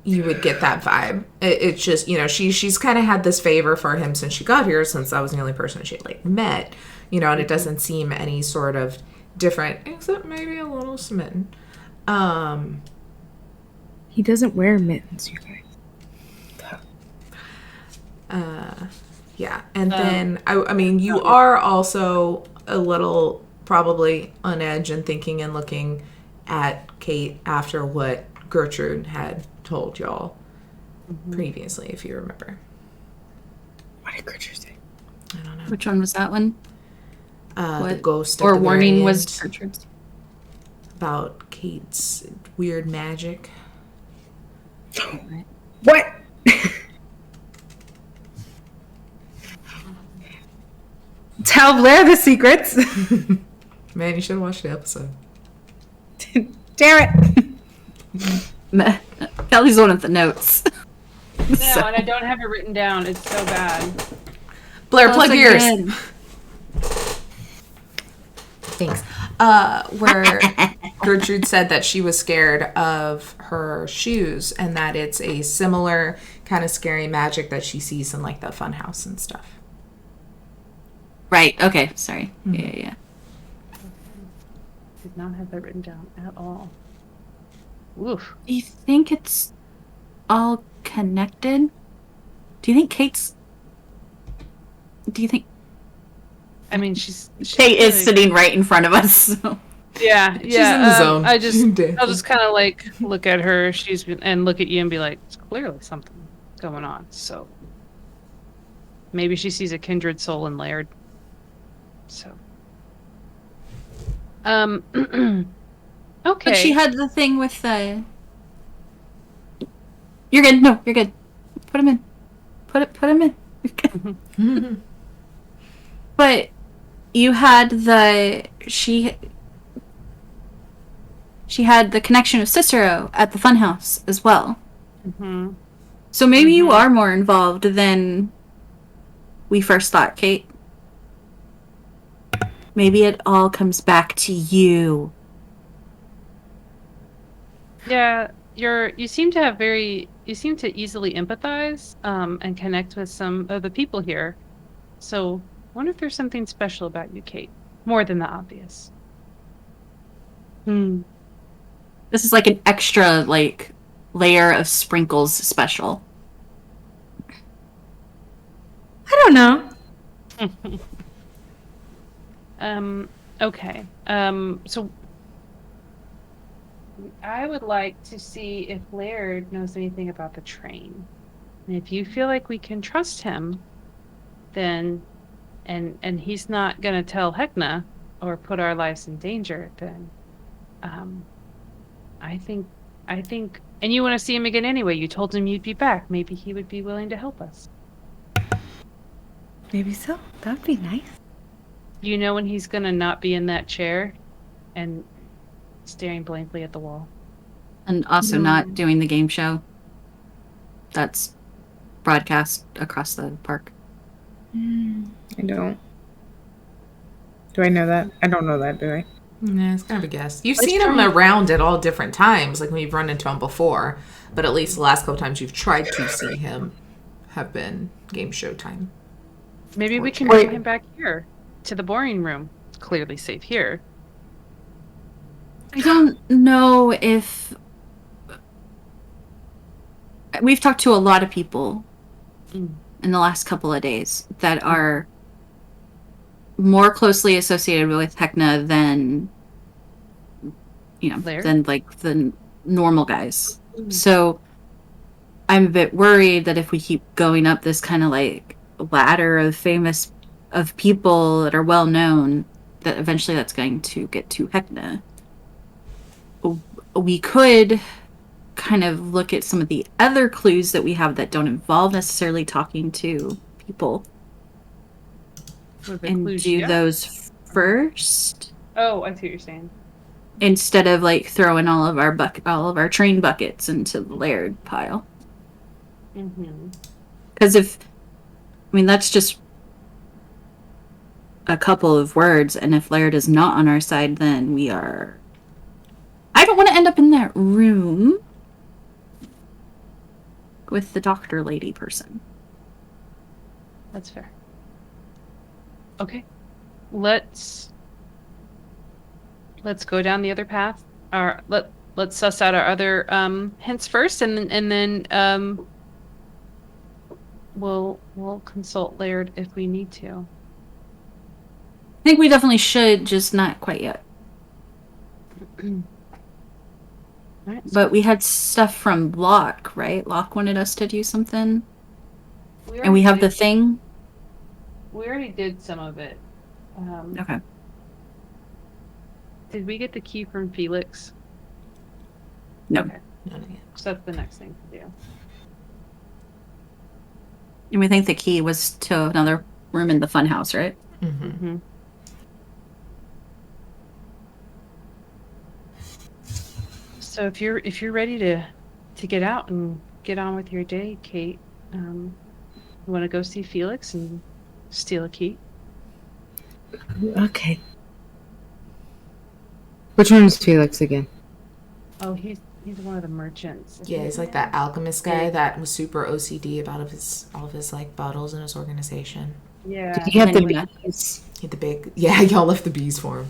you would get that vibe. It's just, she's kind of had this favor for him since she got here, since I was the only person she met, and it doesn't seem any sort of different, except maybe a little smitten. He doesn't wear mittens, you guys. Yeah, and then I mean, you are also a little probably on edge and thinking and looking at Kate after what Gertrude had told y'all previously, if you remember. What did Gertrude say? I don't know. Which one was that one? The ghost or at the warning very was end Gertrude's. about Kate's weird magic. What? Tell Blair the secrets. Man, you should have watched the episode. Damn it. Kelly's one of the notes. No, and I don't have it written down. It's so bad. Blair, plug yours. Again. Thanks. Where Gertrude said that she was scared of her shoes and that it's a similar kind of scary magic that she sees in like the funhouse and stuff. Right. Okay. Sorry. Yeah. Did not have that written down at all. Oof. Do you think it's all connected? Do you think Kate's... Do you think... I mean, she's Kate is really- sitting right in front of us. So. Yeah, She's in the zone. I'll just kind of like look at her. And look at you and be like, "It's clearly something going on." So maybe she sees a kindred soul in Laird. So, okay. But she had the thing with the... You're good. No, you're good. Put him in. Put him in. You're good. But you had she had the connection of Cicero at the funhouse as well. Mm-hmm. So maybe you are more involved than we first thought, Kate. Maybe it all comes back to you. Yeah, you seem to easily empathize and connect with some of the people here. So, I wonder if there's something special about you, Kate, more than the obvious. This is like an extra layer of sprinkles special. I don't know. Okay. So I would like to see if Laird knows anything about the train. And if you feel like we can trust him, then and he's not gonna tell Hecna or put our lives in danger, then I think and you want to see him again anyway. You told him you'd be back. Maybe he would be willing to help us. Maybe so. That would be nice. You know when he's gonna not be in that chair and staring blankly at the wall. And also not doing the game show that's broadcast across the park. I don't. Do I know that? I don't know that, do I? Yeah, it's kind of a guess. You've seen him around at all different times, like when you've run into him before. But at least the last couple times you've tried to see him have been game show time. Maybe we can bring him back here to the boring room. It's clearly safe here. I don't know if... We've talked to a lot of people in the last couple of days that are more closely associated with Hecna than, Laird? than like the normal guys. So I'm a bit worried that if we keep going up this kind of like ladder of people that are well known, that eventually that's going to get to Hecna. We could kind of look at some of the other clues that we have that don't involve necessarily talking to people and do those first. Oh, I see what you're saying. Instead of like throwing all of our train buckets into the Laird pile. Because that's just a couple of words, and if Laird is not on our side, then we are... I don't want to end up in that room with the doctor lady person. That's fair. Okay. Let's go down the other path. Let's suss out our other hints first, and then we'll consult Laird if we need to. I think we definitely should, just not quite yet. Right, but we had stuff from Locke, right? Locke wanted us to do something. And we have the thing. We already did some of it. Okay. Did we get the key from Felix? No. Okay. None of it. So that's the next thing to do. And we think the key was to another room in the fun house, right? Mm-hmm. Mm-hmm. So if you're ready to get out and get on with your day, Kate, you want to go see Felix and steal a key? Okay. Which one's Felix again? Oh, he's one of the merchants. Yeah, he's like that alchemist guy that was super OCD about all of his like bottles in his organization. Yeah. Did he have the Anyway. bees? He had the big y'all left the bees for him.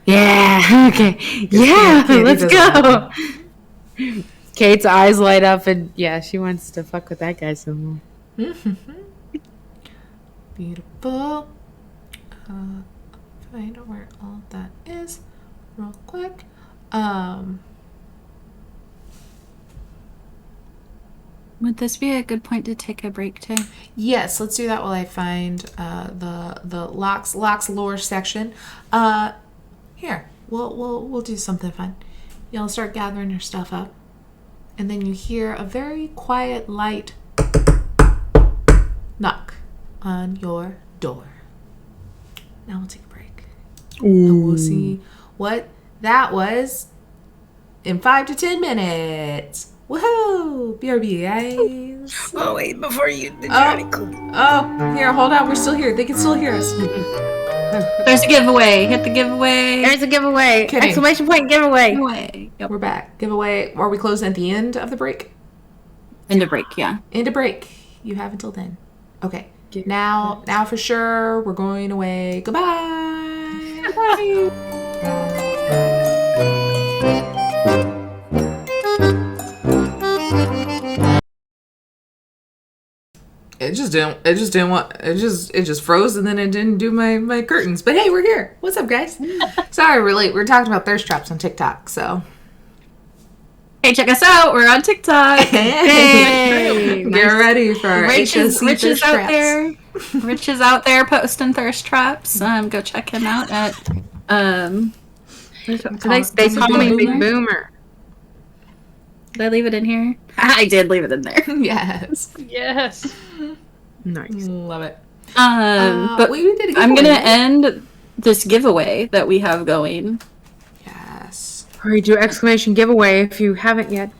Yeah. Okay. Yeah. Candy Let's doesn't go. Kate's eyes light up, and yeah, she wants to fuck with that guy some more. Beautiful. Find out where all that is real quick. Would this be a good point to take a break, Tay? Yes, let's do that while I find the locks lore section. Here, we'll do something fun. Y'all start gathering your stuff up, and then you hear a very quiet, light knock on your door. Now we'll take a break, and we'll see what that was in 5 to 10 minutes. Woohoo! BRB, guys. Oh wait, before you do Oh, here, hold on. We're still here. They can still hear us. There's a giveaway. Hit the giveaway. There's a giveaway! Kidding. Exclamation point giveaway! Giveaway. Yep. We're back. Giveaway. Are we closing at the end of the break? End of break, yeah. End of break. You have until then. Okay. Now for sure, we're going away. Goodbye. It just froze, and then it didn't do my curtains. But hey, we're here. What's up, guys? Sorry, we're late. We're talking about thirst traps on TikTok, so. Hey, check us out. We're on TikTok. Hey! Get ready for our Rich is HOC thirst out traps. there. Rich is out there posting thirst traps. Go check him out at They call me Big Boomer. Did I leave it in here? I did leave it in there. Yes. Yes. Nice. Love it. But we did a giveaway. I'm gonna end this giveaway that we have going. Yes. Hurry, do exclamation giveaway if you haven't yet.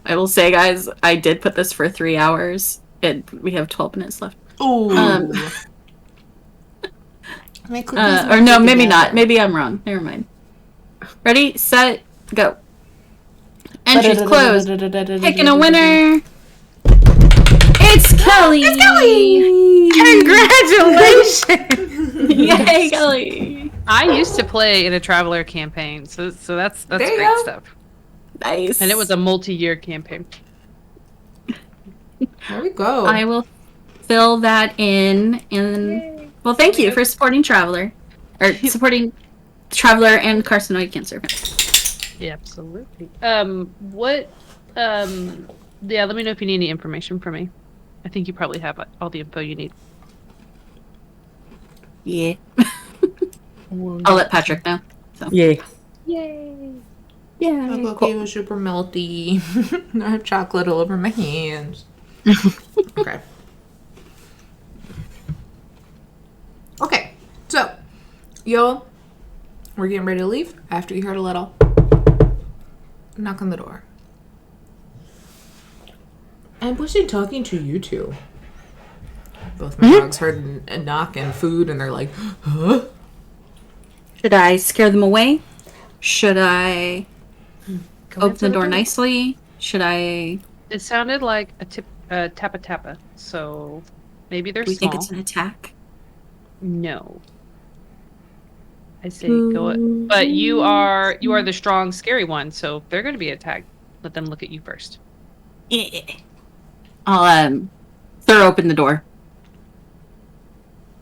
I will say, guys, I did put this for 3 hours, and we have 12 minutes left. Ooh. Or no, maybe not. Maybe I'm wrong. Never mind. Ready, set, go. Entries closed. Picking a winner. It's Kelly. It's Congratulations! Kelly. Yay, Kelly. I used to play in a Traveler campaign, so that's There great you go. stuff. Nice. And it was a multi-year campaign. There we go. I will fill that in. And well, thank you for supporting Traveler, or supporting Traveler and carcinoid cancer. Yeah, absolutely. What? Yeah, let me know if you need any information from me. I think you probably have all the info you need. Yeah. I'll let Patrick know. So. Yeah. Yay! Yeah. My cookie was super melty. I have chocolate all over my hands. Okay. Okay. So, y'all, we're getting ready to leave after you heard a little knock on the door. And was she talking to you two? Both my dogs heard a knock and food, and they're like, huh? Should I scare them away? Should I open the door nicely? Should I? It sounded like a tappa tappa. So maybe they're Do we small. think it's an attack? No. I say go. But you are the strong, scary one. So if they're going to be attacked, let them look at you first. Yeah. I'll throw open the door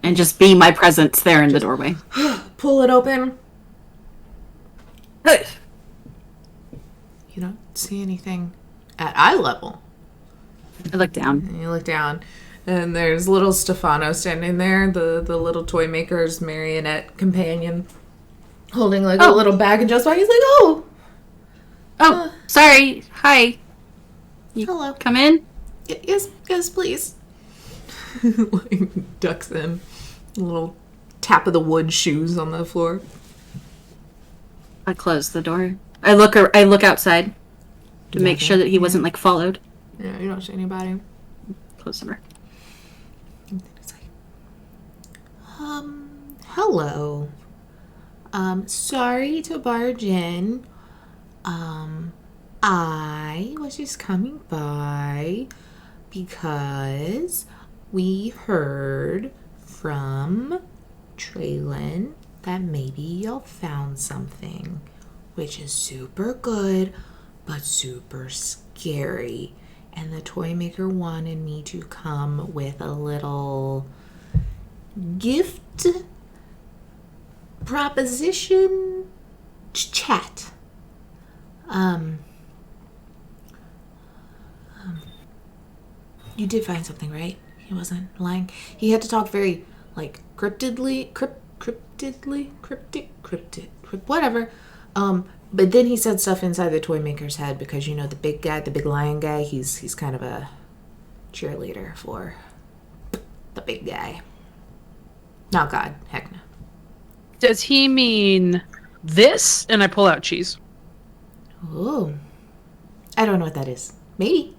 and just be my presence there in the doorway. Pull it open. Hey. You don't see anything at eye level. I look down. And you look down, And there's little Stefano standing there, the little toy maker's marionette companion, holding like a little bag and just like he's like, Oh, sorry. Hi. You hello. come in? Yes, please. Like ducks in. A little tap of the wood shoes on the floor. I close the door. I look outside to make sure that he wasn't like followed. Yeah, you don't see anybody. Close the door. It's like, hello. Sorry to barge in. I was just coming by because we heard from Traylon that maybe y'all found something, which is super good, but super scary. And the toy maker wanted me to come with a little gift proposition chat. You did find something, right? He wasn't lying. He had to talk very, like, cryptic, whatever. But then he said stuff inside the toy maker's head because, you know, the big guy, the big lion guy, he's kind of a cheerleader for the big guy. Not God, heck no. Does he mean this? And I pull out cheese. Oh. I don't know what that is. Maybe.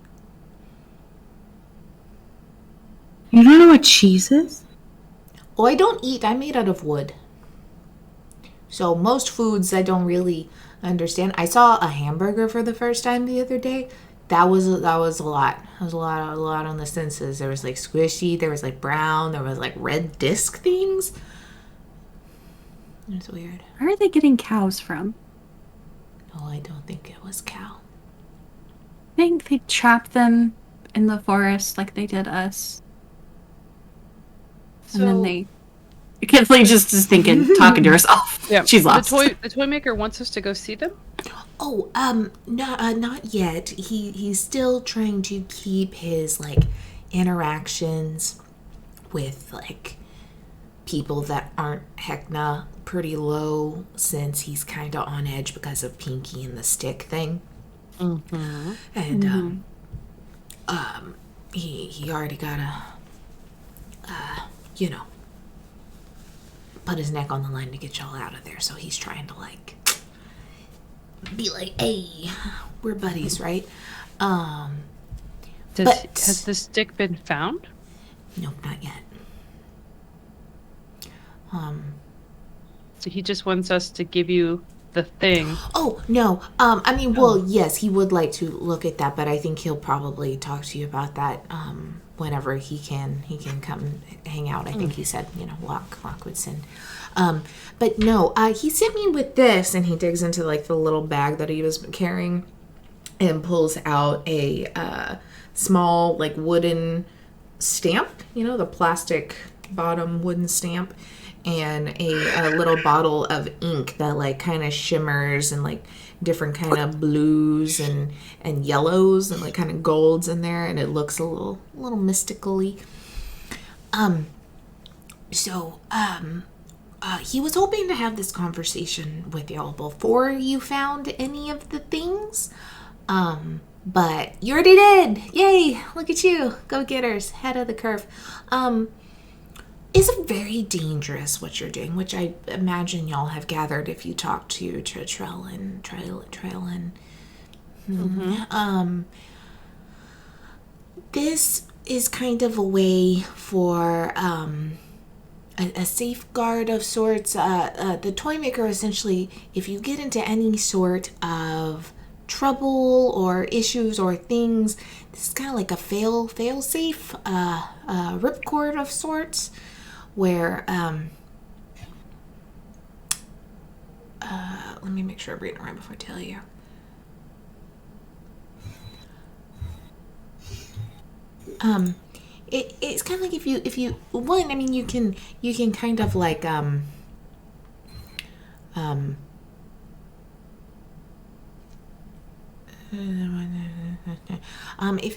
You don't know what cheese is? Oh, I don't eat. I'm made out of wood. So most foods I don't really understand. I saw a hamburger for the first time the other day. That was a lot. That was a lot on the senses. There was like squishy, there was like brown, there was like red disc things. It's weird. Where are they getting cows from? Oh, I don't think it was cow. I think they trapped them in the forest like they did us. And then they... Kathleen just is thinking, talking to herself. Yeah, She's lost. The toy maker wants us to go see them. Oh, no, not yet. He's still trying to keep his like interactions with like people that aren't Heckna pretty low, since he's kind of on edge because of Pinky and the stick thing. Mm-hmm. And he already got you know, put his neck on the line to get y'all out of there. So he's trying to like be like, hey, we're buddies, right? Has the stick been found? Nope, not yet. So he just wants us to give you the thing. Oh, no. I mean, well, yes, he would like to look at that, but I think he'll probably talk to you about that whenever he can come hang out. I think he said, you know, Lockwood send. But no, he sent me with this, and he digs into like the little bag that he was carrying and pulls out a small like wooden stamp, you know, the plastic bottom wooden stamp, and a little bottle of ink that like kind of shimmers and like different kind of blues and yellows and like kind of golds in there, and it looks a little mystically. He was hoping to have this conversation with y'all before you found any of the things. But you already did. Yay, look at you. Go-getters, head of the curve. It's very dangerous what you're doing, which I imagine y'all have gathered if you talk to Traylon. Mm-hmm. This is kind of a way for a safeguard of sorts. The toy maker essentially, if you get into any sort of trouble or issues or things, this is kind of like a fail safe ripcord of sorts, where let me make sure I'm reading it right before I tell you. It's kind of like if you one, I mean, you can kind of like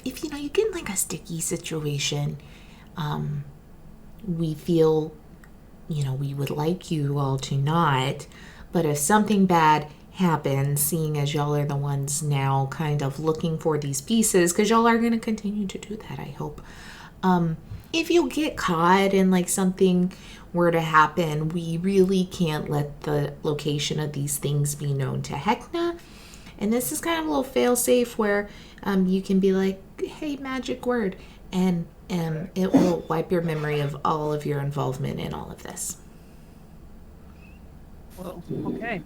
if you know you get in like a sticky situation, We feel, we would like you all to not, but if something bad happens, seeing as y'all are the ones now kind of looking for these pieces, because y'all are going to continue to do that, I hope. If you get caught and like something were to happen, we really can't let the location of these things be known to Hecna. And this is kind of a little fail-safe where you can be like, hey, magic word, and it will wipe your memory of all of your involvement in all of this. Well, okay.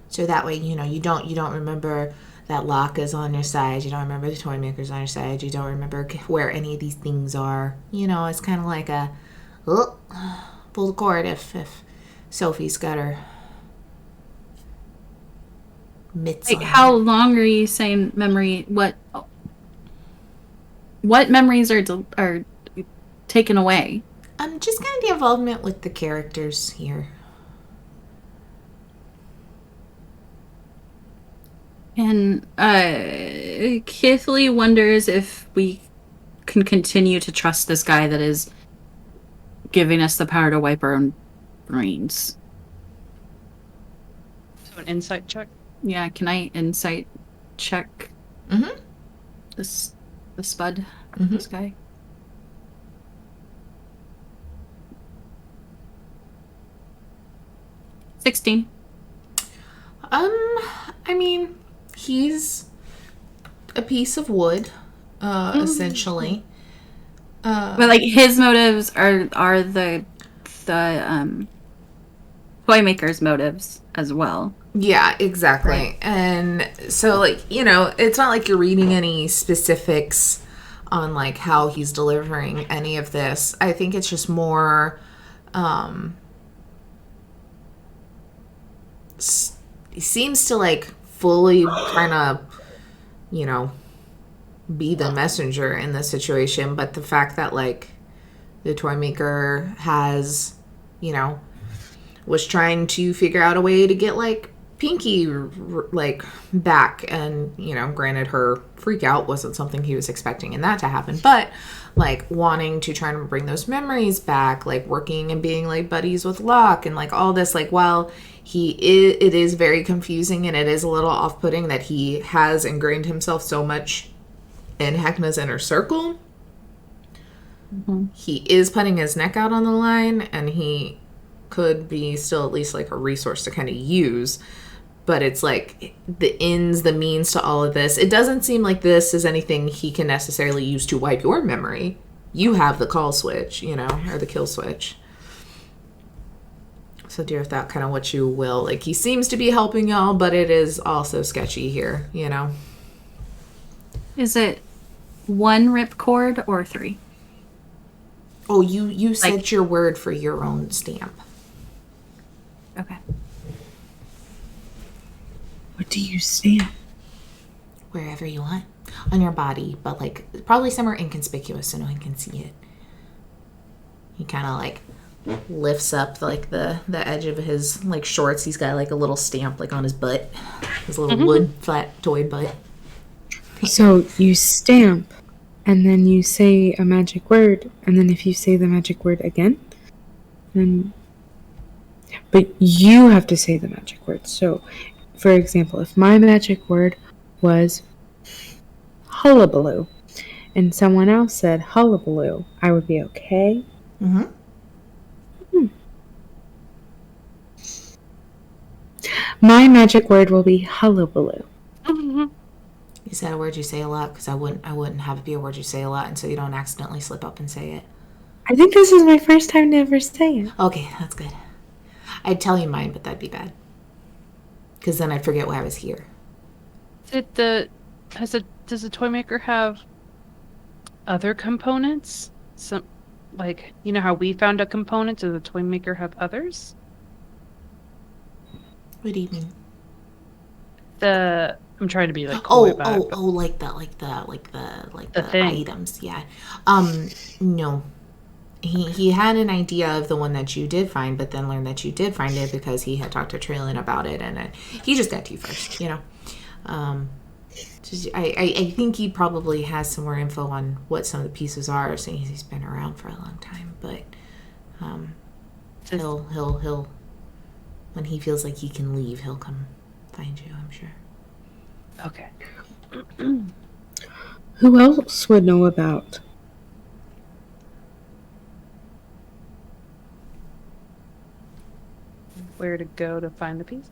So that way, you don't remember that lock is on your side. You don't remember the toy maker's on your side. You don't remember where any of these things are. It's kind of like pull the cord if Sophie's got her mitts on. How long are you saying memory? What memories are taken away? Just kind of the involvement with the characters here. And Keithley wonders if we can continue to trust this guy that is giving us the power to wipe our own brains. So an insight check? Yeah, can I insight check the spud, this guy? $16. I mean, he's a piece of wood, essentially. But like his motives are the toy maker's motives as well. Yeah, exactly. Right. And so like, it's not like you're reading any specifics on like how he's delivering any of this. I think it's just more he seems to like fully kind of, be the messenger in this situation, but the fact that like the toy maker has, was trying to figure out a way to get like Pinky like back, and granted her freak out wasn't something he was expecting in that to happen, but like wanting to try to bring those memories back, like working and being like buddies with Locke and like all this, like while it is very confusing and it is a little off-putting that he has ingrained himself so much in Hecna's inner circle. He is putting his neck out on the line, and he could be still at least like a resource to kind of use. But it's like the ends, the means to all of this. It doesn't seem like this is anything he can necessarily use to wipe your memory. You have the call switch, or the kill switch. So do with that kind of what you will. Like, he seems to be helping y'all, but it is also sketchy here, Is it 1 ripcord or 3? Oh, you said your word for your own stamp. Okay. What do you stamp? Wherever you want. On your body, but like probably somewhere inconspicuous so no one can see it. He kind of like lifts up like the edge of his like shorts. He's got like a little stamp like on his butt. His little wood flat toy butt. So you stamp, and then you say a magic word, and then if you say the magic word again, then... But you have to say the magic word. So, for example, if my magic word was hullabaloo, and someone else said hullabaloo, I would be okay? My magic word will be hullabaloo. Is that a word you say a lot? Because I wouldn't have it be a word you say a lot, and so you don't accidentally slip up and say it. I think this is my first time to ever say it. Okay, that's good. I'd tell you mine, but that'd be bad. Because then I'd forget why I was here. Does the toy maker have other components? Some, like, how we found a component? Does the toy maker have others? What do you mean? I'm trying to be like coy about it. Like the thing. Items, yeah. No. He had an idea of the one that you did find, but then learned that you did find it because he had talked to Traylon about it, and he just got to you first, I think he probably has some more info on what some of the pieces are, since he's been around for a long time. But he'll when he feels like he can leave, he'll come find you, I'm sure. Okay. Who else would know about? Where to go to find the piece?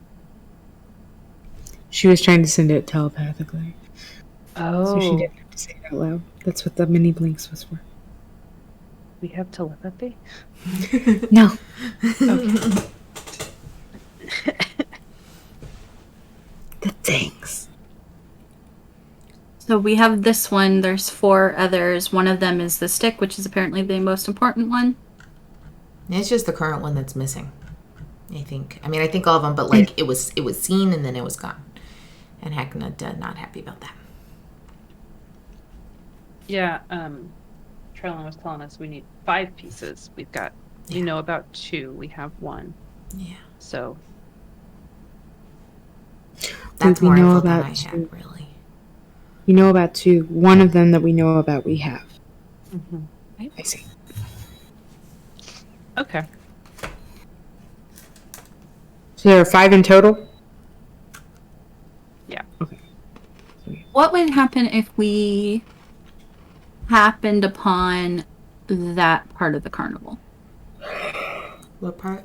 She was trying to send it telepathically. Oh. So she didn't have to say it out loud. That's what the mini blinks was for. We have telepathy? No. Okay. The things. So we have this one. There's 4 others. One of them is the stick, which is apparently the most important one. It's just the current one that's missing, I think. I mean, I think all of them, but like it was seen and then it was gone. And Heckna not happy about that. Yeah, Trellin was telling us we need 5 pieces. We know about 2. We have 1. Yeah. So that's we more know info than about I 2. had, really. We know about 2. One of them that we know about we have. mm-hmm. I see. Okay. So there are 5 in total? Yeah. Okay. What would happen if we happened upon that part of the carnival? What part?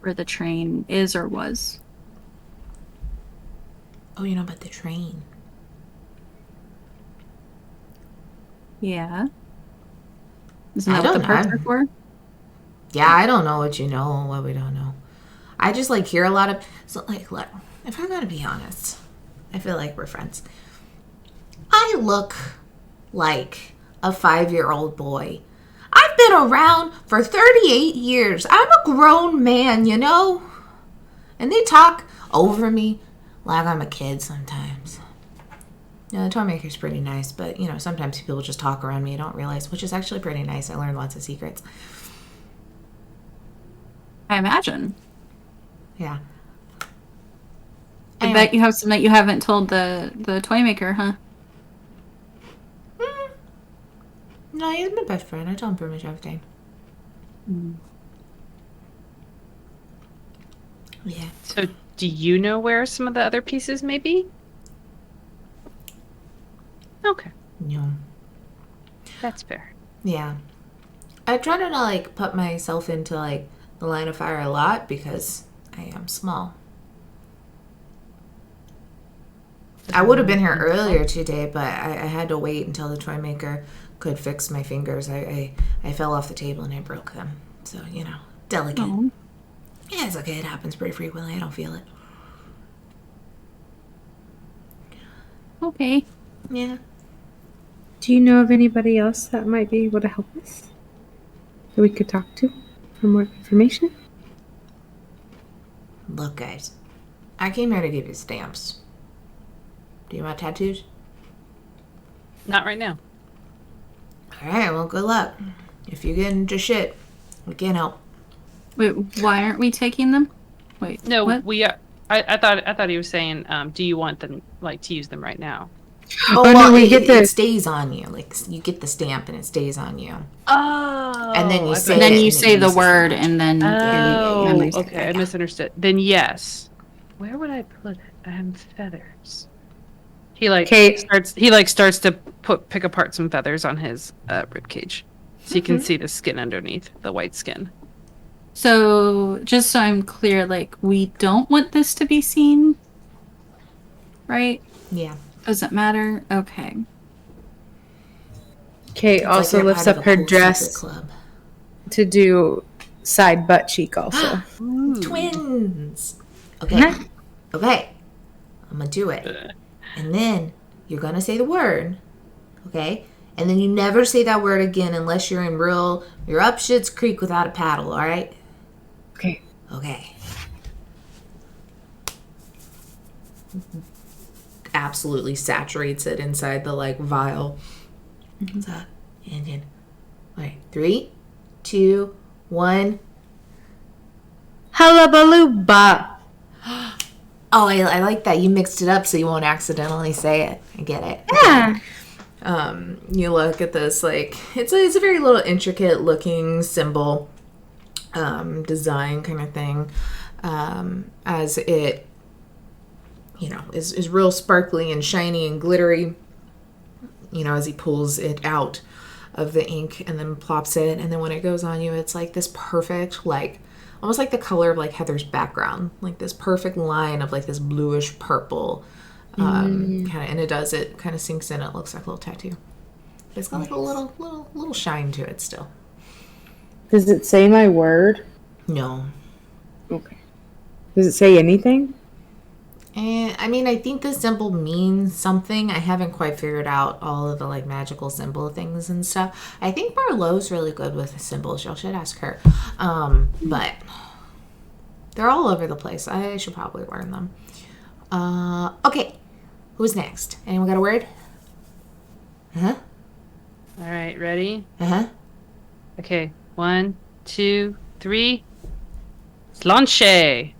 Where the train is or was? Oh, you know about the train. Yeah. Isn't I that what the don't parts know. are for? Yeah, I don't know what you know and what we don't know. I just like hear a lot of look, if I'm gonna be honest, I feel like we're friends. I look like a 5-year-old boy. I've been around for 38 years. I'm a grown man, you know? And they talk over me like I'm a kid sometimes. Yeah, the toy maker's pretty nice, but sometimes people just talk around me. I don't realize, which is actually pretty nice. I learned lots of secrets. I imagine. Yeah. I bet you have some that you haven't told the toy maker, huh? No, he's my best friend. I tell him pretty much everything. Yeah. So do you know where some of the other pieces may be? Okay. No. That's fair. Yeah. I try to not put myself into the line of fire a lot because I am small. I would have been here earlier today, but I had to wait until the toy maker could fix my fingers. I fell off the table and I broke them. So, delicate. Oh. Yeah, it's okay. It happens pretty frequently. I don't feel it. Okay. Yeah. Do you know of anybody else that might be able to help us? That we could talk to for more information? Look, guys. I came here to give you stamps. Do you want tattoos? Not right now. Alright, well, good luck. If you get into shit, we can't help. Wait, why aren't we taking them? Wait. No, what? we I thought he was saying, do you want them to use them right now? Oh, no, well, we get the... it stays on you. You get the stamp and it stays on you. Oh. And then you say And then it you and say it the uses word it. and then... Oh, Yeah. okay. I misunderstood. Then yes. Where would I put it? Feathers. He starts to pick apart some feathers on his rib cage, so you can see the skin underneath, the white skin. So, just so I'm clear, we don't want this to be seen, right? Yeah. Does it matter? Okay. Kate It's also you're lifts part up of her a cool dress secret club. to do side butt cheek also. Twins. Okay. Okay. I'm gonna do it. And then you're gonna say the word. Okay? And then you never say that word again unless you're up Schitt's Creek without a paddle, alright? Okay. Okay. Absolutely saturates it inside the vial. So, and then, alright, 3, 2, 1. Hullabalooba! Oh, I like that. You mixed it up so you won't accidentally say it. I get it. Yeah. You look at this, like, it's a very little intricate looking symbol, design kind of thing, as it, is real sparkly and shiny and glittery, as he pulls it out of the ink and then plops it. And then when it goes on you, it's like this perfect, like, almost like the color of like Heather's background, like this perfect line of like this bluish purple, kind of, and it kind of sinks in. It looks like a little tattoo. But it's got like a little shine to it still. Does it say my word? No. Okay. Does it say anything? I think the symbol means something. I haven't quite figured out all of the like magical symbol things and stuff. I think Barlow's really good with symbols. Y'all should ask her. But they're all over the place. I should probably learn them. Okay. Who's next? Anyone got a word? Uh-huh. All right, ready? Uh-huh. Okay, 1, 2, 3. Slanche.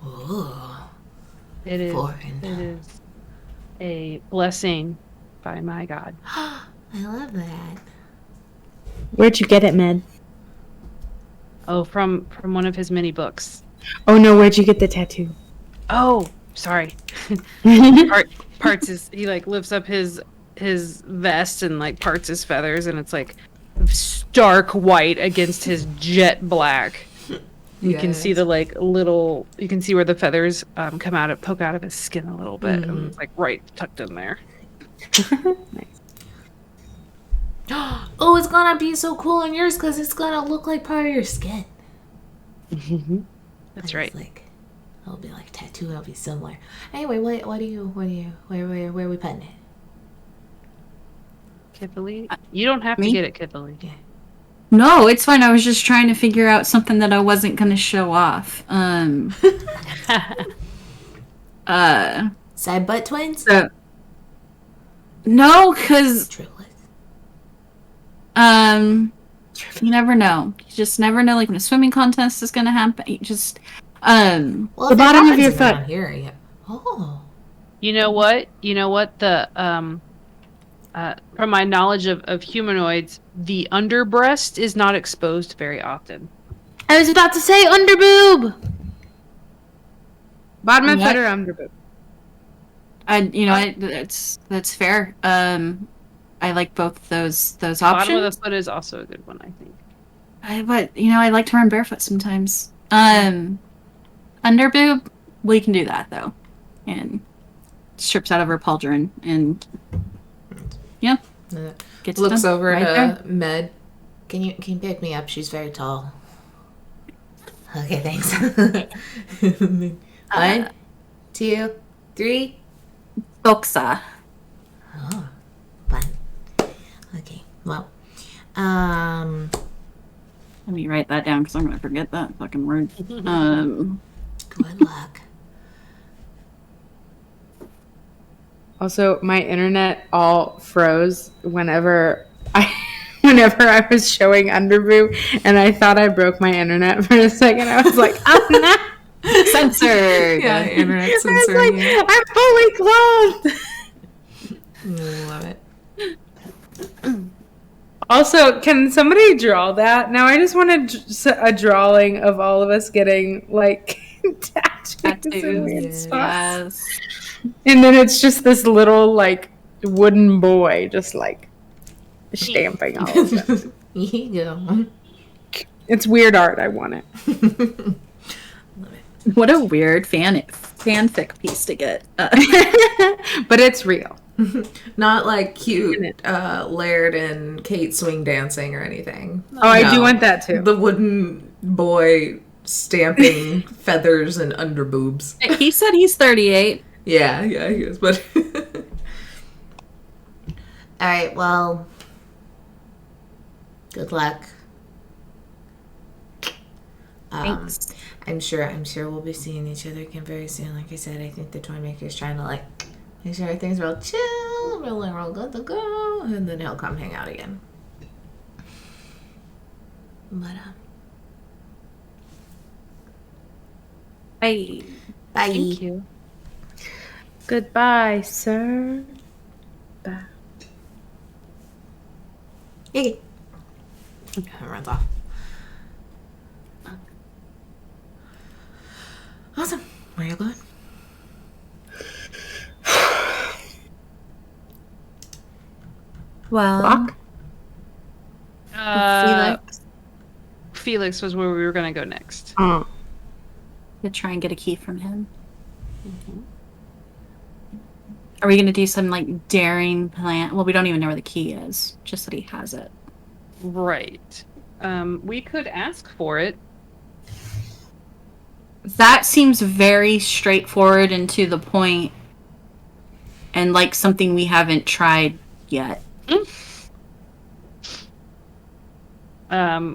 Ooh. It is. Foreign. It is a blessing by my God. I love that. Where'd you get it, Med? Oh, from one of his many books. Oh no, where'd you get the tattoo? Oh, sorry. Parts his, he like lifts up his vest and like parts his feathers, and it's like stark white against his jet black. You can see the like little. You can see where the feathers poke out of his skin a little bit, and it's like right tucked in there. Nice. Oh, it's gonna be so cool on yours because it's gonna look like part of your skin. That's right. Like, it'll be like tattoo. It'll be similar. Anyway, where are we putting it? Kithily? You don't have to Me? get it, Kithily. Yeah. No, it's fine. I was just trying to figure out something that I wasn't going to show off. Side butt twins? No, because Triplets. you never know. You just never know, like, when a swimming contest is going to happen. You just, Well, The if bottom it of your happens foot. around Here, yeah. Oh. You know what? The from my knowledge of humanoids, the underbreast is not exposed very often. I was about to say underboob. Bottom of foot or underboob? that's fair. I like both those options. Bottom of the foot is also a good one, I think. I like to run barefoot sometimes. Underboob, we can do that though, and strips out of her pauldron and gets it Looks done over right to there. Med. Can you pick me up? She's very tall. Okay, thanks. 1, 2, 3. Boxa. Oh, fun. Okay, well, Let me write that down because I'm gonna forget that fucking word. good luck. Also, my internet all froze whenever I was showing underboob, and I thought I broke my internet for a second. I was like, "Oh no!" Censored. Yeah, internet I was censoring like, you. "I'm fully clothed." Love it. Also, can somebody draw that? Now I just want a drawing of all of us getting like tattoos in weird spots. Yes. And then it's just this little like wooden boy just like stamping all of it. Here you go. It's weird art. I want it. What a weird fanfic piece to get. But it's real. Not like cute Laird and Kate swing dancing or anything. Oh, I do want that too. The wooden boy stamping feathers and underboobs. He said he's 38. Yeah, he is, but... Alright, well... Good luck. Thanks. I'm sure we'll be seeing each other again very soon. Like I said, I think the toy maker's trying to like make sure everything's real chill, real good to go, and then he'll come hang out again. But Bye. bye. Thank you. Goodbye, sir. Bye. Yay. It runs off. Awesome. Where are you going? Well, Walk? Felix was where we were going to go next. Oh. to try and get a key from him. Are we going to do some like daring plan? Well, we don't even know where the key is, just that he has it. Right. We could ask for it. That seems very straightforward and to the point, and like something we haven't tried yet.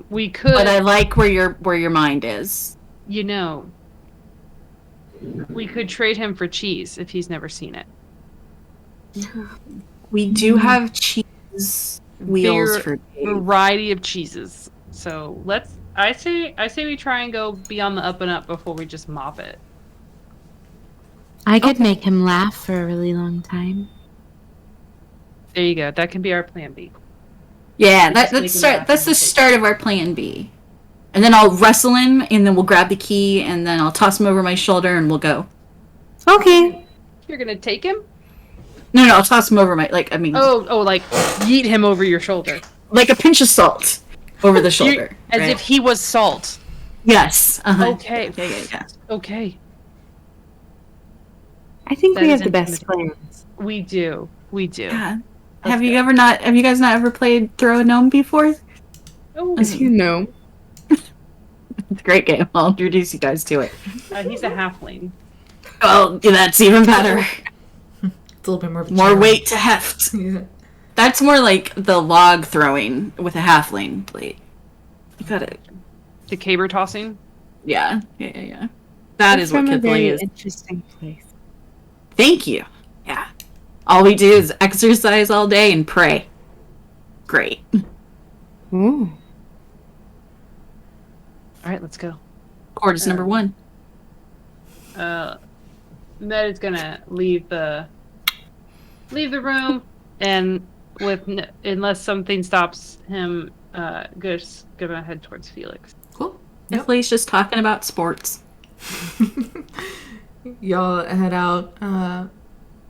We could. But I like where your mind is. You know, we could trade him for cheese if he's never seen it. We do have cheese wheels for variety of cheeses. So I say we try and go beyond the up and up before we just mop it. I could make him laugh for a really long time. There you go. That can be our plan B. Yeah, that's the start of our plan B. And then I'll wrestle him, and then we'll grab the key, and then I'll toss him over my shoulder, and we'll go. Okay. You're gonna take him? No, I'll toss him over my, like yeet him over your shoulder. Like a pinch of salt over the shoulder. As if he was salt. Yes. Uh-huh. Okay. Yeah. Okay. I think That we is have the best plans. We do. Yeah. Have you guys not ever played Throw a Gnome before? Oh, Is he a gnome? It's a great game. I'll introduce you guys to it. he's a halfling. Oh, that's even better. It's a little bit more of a More challenge. weight to heft. Yeah. That's more like the log throwing with a halfling blade. You got it. The caber tossing. Yeah. That is what from a Kipling very is. interesting place. Thank you. Yeah. All we do is exercise all day and pray. Great. Ooh. All right, let's go. Court is number 1. Med is gonna leave the room, and unless something stops him, gonna head towards Felix. Cool. Kiplin's just talking about sports. Y'all head out.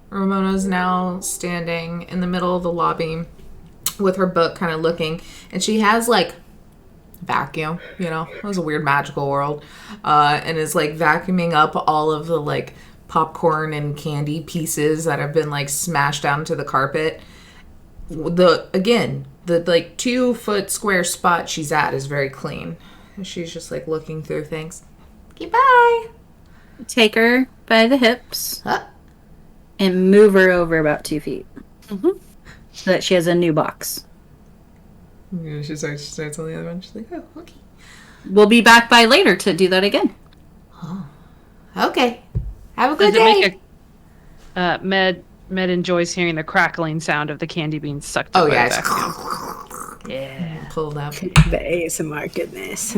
Ramona's now standing in the middle of the lobby with her book kind of looking, and she has like vacuum, it was a weird magical world, and is like vacuuming up all of the like popcorn and candy pieces that have been like smashed down to the carpet. The like 2-foot square spot she's at is very clean, and she's just like looking through things. Goodbye. Take her by the hips Huh? and move her over about 2 feet. Mm-hmm. So that she has a new box. Yeah, she starts on the other one. She's like, oh, okay. We'll be back by later to do that again. Okay. Have a good Does day. it make Med enjoys hearing the crackling sound of the candy being sucked up. Oh, by yeah. the It's vacuum. Yeah. pulled up. The ASMR goodness.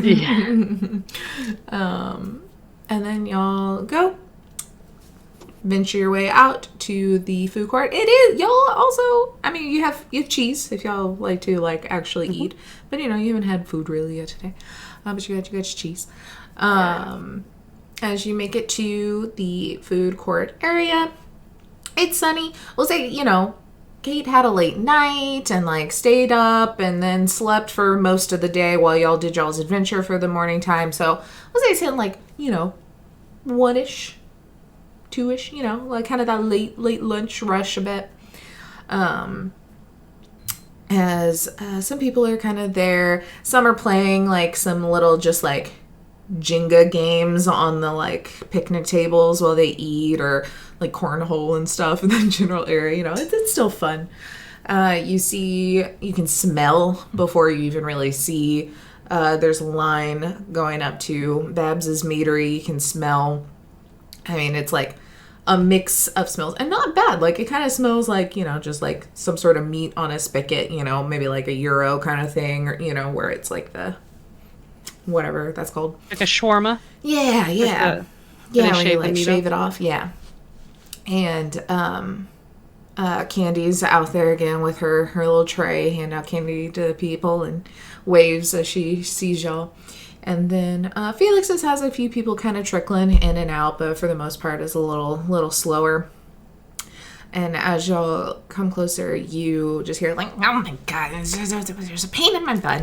And then y'all go. Venture your way out to the food court. It is y'all also. I mean, you have cheese if y'all like to actually eat, but you haven't had food really yet today. But you got your cheese. As you make it to the food court area, it's sunny. We'll say Kate had a late night and stayed up and then slept for most of the day while y'all did y'all's adventure for the morning time. So we'll say it's hitting 1-ish. 2-ish, kind of that late lunch rush a bit. As some people are kind of there. Some are playing some little just Jenga games on the picnic tables while they eat, or cornhole and stuff in the general area. It's still fun. You can smell before you even really see. There's a line going up to Babs's Meadery. You can smell. I mean, it's a mix of smells, and not bad. It kind of smells just some sort of meat on a spigot, maybe a gyro kind of thing, or, where it's the, whatever that's called. Like a shawarma? Yeah. where Yeah, they where you shave the meat shave it off. Yeah. And Candy's out there again with her little tray, hand out candy to people and waves as she sees y'all. And then Felix's has a few people kind of trickling in and out, but for the most part is a little slower. And as y'all come closer, you just hear like, oh my god, there's a pain in my butt.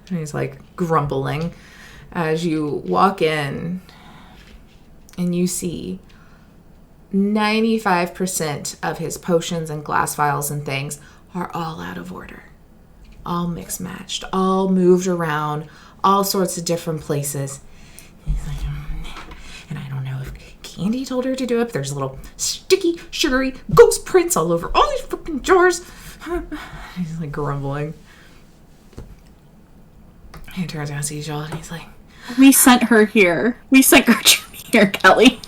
And he's like grumbling as you walk in and you see 95% of his potions and glass vials and things are all out of order. All mixed matched, all moved around, all sorts of different places. He's like, and I don't know if Candy told her to do it, but there's little sticky, sugary ghost prints all over all these fucking jars. He's like grumbling. He turns around and sees y'all and he's like, we sent her here. We sent Gertrude here, Kelly.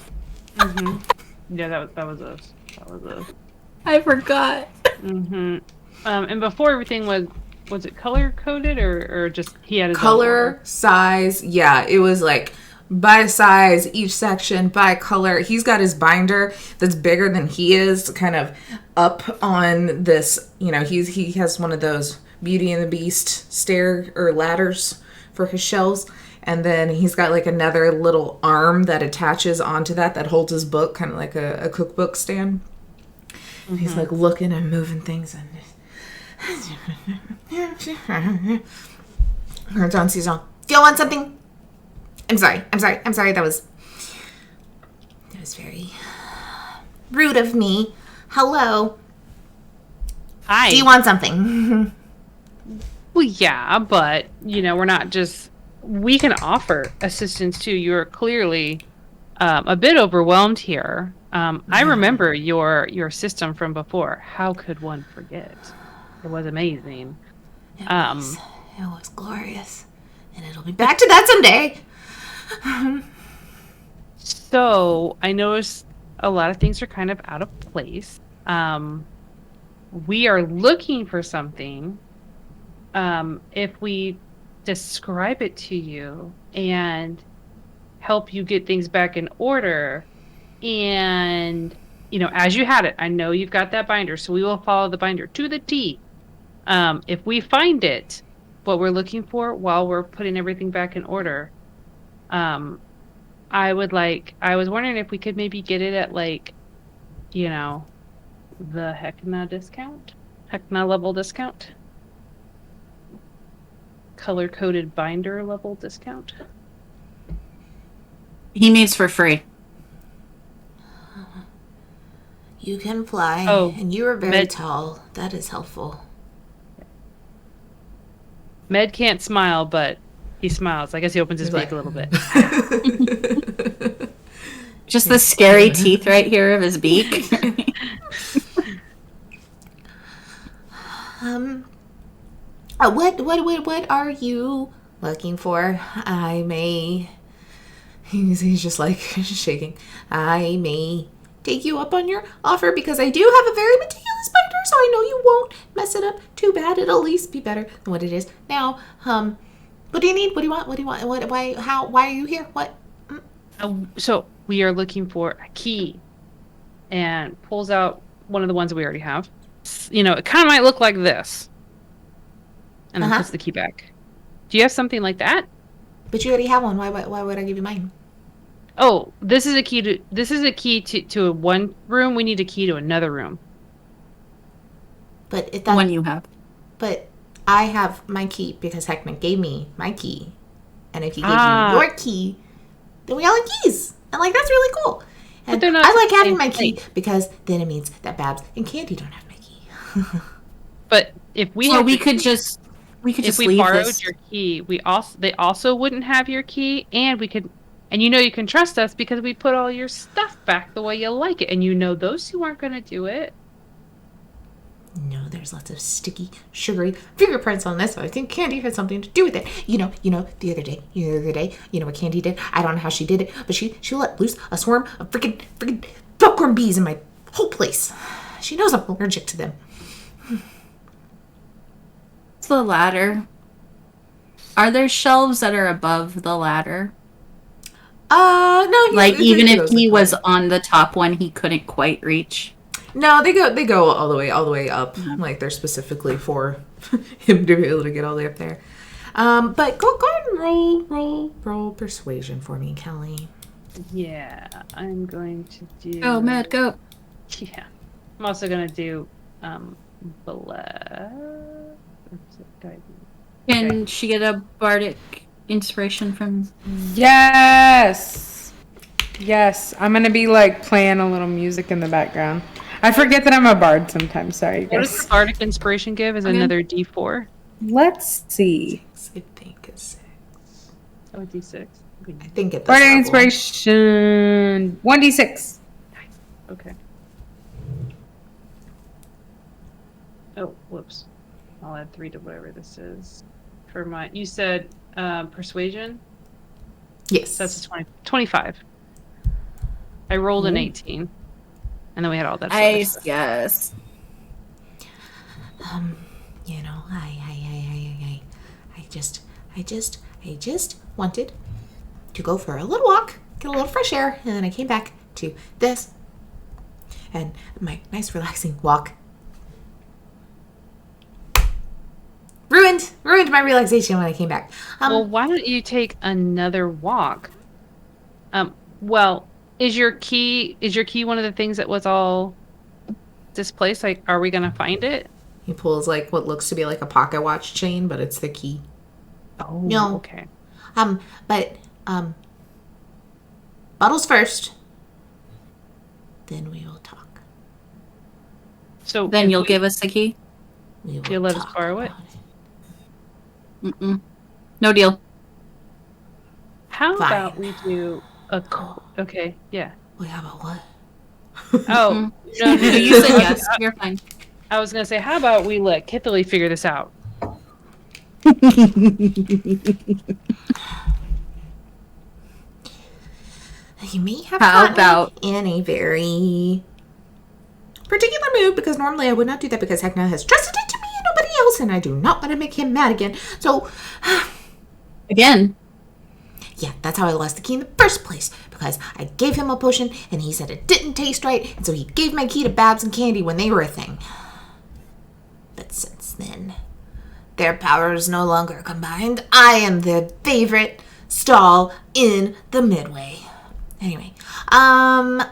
Mm-hmm. Yeah, that was us. I forgot. Mm-hmm. And before everything was it color coded or just he had his color, size? Yeah, it was like by size, each section by color. He's got his binder that's bigger than he is, kind of up on this. You know, he has one of those Beauty and the Beast stair or ladders for his shelves. And then he's got like another little arm that attaches onto that holds his book, kind of like a cookbook stand. Mm-hmm. He's like looking and moving things. And John sees on. Do you want something? I'm sorry. That was very rude of me. Hello. Hi. Do you want something? Well, yeah, but we're not just. We can offer assistance too. You're clearly a bit overwhelmed here. I remember your system from before. How could one forget? It was amazing. It was glorious. And it'll be back to that someday. So, I noticed a lot of things are kind of out of place. We are looking for something. If we describe it to you and help you get things back in order, and as you had it, I know you've got that binder, so we will follow the binder to the T. If we find it, what we're looking for while we're putting everything back in order, I was wondering if we could maybe get it at the Heckna level discount, color coded binder level discount. He means for free. You can fly, and you are very tall. That is helpful. Med can't smile, but he smiles. I guess he opens his beak a little bit. Just the scary teeth right here of his beak. What are you looking for? He's just like shaking. I may take you up on your offer because I do have a very meticulous binder, so I know you won't mess it up too bad. It'll at least be better than what it is now. What do you need? What do you want? Why are you here? What? So we are looking for a key, and pulls out one of the ones that we already have. It kind of might look like this, and then puts the key back. Do you have something like that? But you already have one. Why would I give you mine? Oh, this is a key to one room. We need a key to another room. But if that one you have. But I have my key because Heckman gave me my key, and if you gave me your key, then we all have keys, and that's really cool. And I like having my key because then it means that Babs and Candy don't have my key. But if we could just if we borrowed your key, they also wouldn't have your key, and we could. And you can trust us because we put all your stuff back the way you like it. And those who aren't going to do it. No, there's lots of sticky, sugary fingerprints on this. So I think Candy had something to do with it. The other day, what Candy did? I don't know how she did it, but she let loose a swarm of freaking popcorn bees in my whole place. She knows I'm allergic to them. It's the ladder. Are there shelves that are above the ladder? No. Like, even if he was like on the top one, he couldn't quite reach. no, they go all the way up. Like they're specifically for him to be able to get all the way up there. But go ahead and roll persuasion for me, Kelly. Yeah, I'm going to do. Oh, Matt, go. Yeah, I'm also gonna do Can she get a bardic inspiration from? Yes. I'm gonna be like playing a little music in the background. I forget that I'm a bard sometimes. Sorry, What does guys. the bardic inspiration give? Is another D4? Let's see. I think it's 6. Oh, a D6. I think it's Bardic inspiration 1d6. Okay. Oh, whoops. I'll add 3 to whatever this is. For my, you said persuasion? Yes. So that's a 25. I rolled an 18. And then we had all that other stuff. Yes. You know, I just wanted to go for a little walk, get a little fresh air, and then I came back to this and my nice relaxing walk. Ruined my relaxation when I came back. Well, why don't you take another walk? Well, is your key one of the things that was all displaced? Like, are we gonna find it? He pulls like what looks to be like a pocket watch chain, but it's the key. Oh, No. Okay. But bottles first. Then we will talk. So Then you'll give us the key? We will You'll let us talk borrow it? about Mm-mm. No deal. How Fine. about we do a? Okay, yeah. Well, how about what? Oh no, You said yes. You're fine. I was gonna say, how about we let Kithily figure this out? You may have How gotten about- in a very particular mood because normally I would not do that because Heckna has trusted it to me and nobody else, and I do not want to make him mad again. So, Again. yeah, that's how I lost the key in the first place because I gave him a potion and he said it didn't taste right, and so he gave my key to Babs and Candy when they were a thing. But since then, their powers no longer combined. I am the favorite stall in the Midway. Anyway,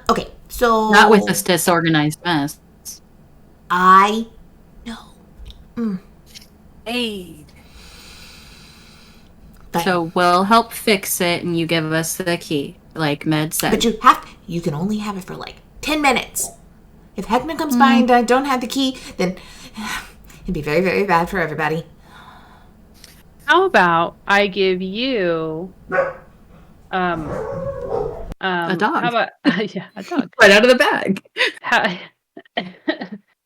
okay, so Not with this disorganized mess. I know. Aid. But, So we'll help fix it and you give us the key, like Med said. but you can only have it for like 10 minutes. If Heckman comes by and I don't have the key, then it'd be very, very bad for everybody. How about I give you A dog. How about yeah, a dog. Right out of the bag. How,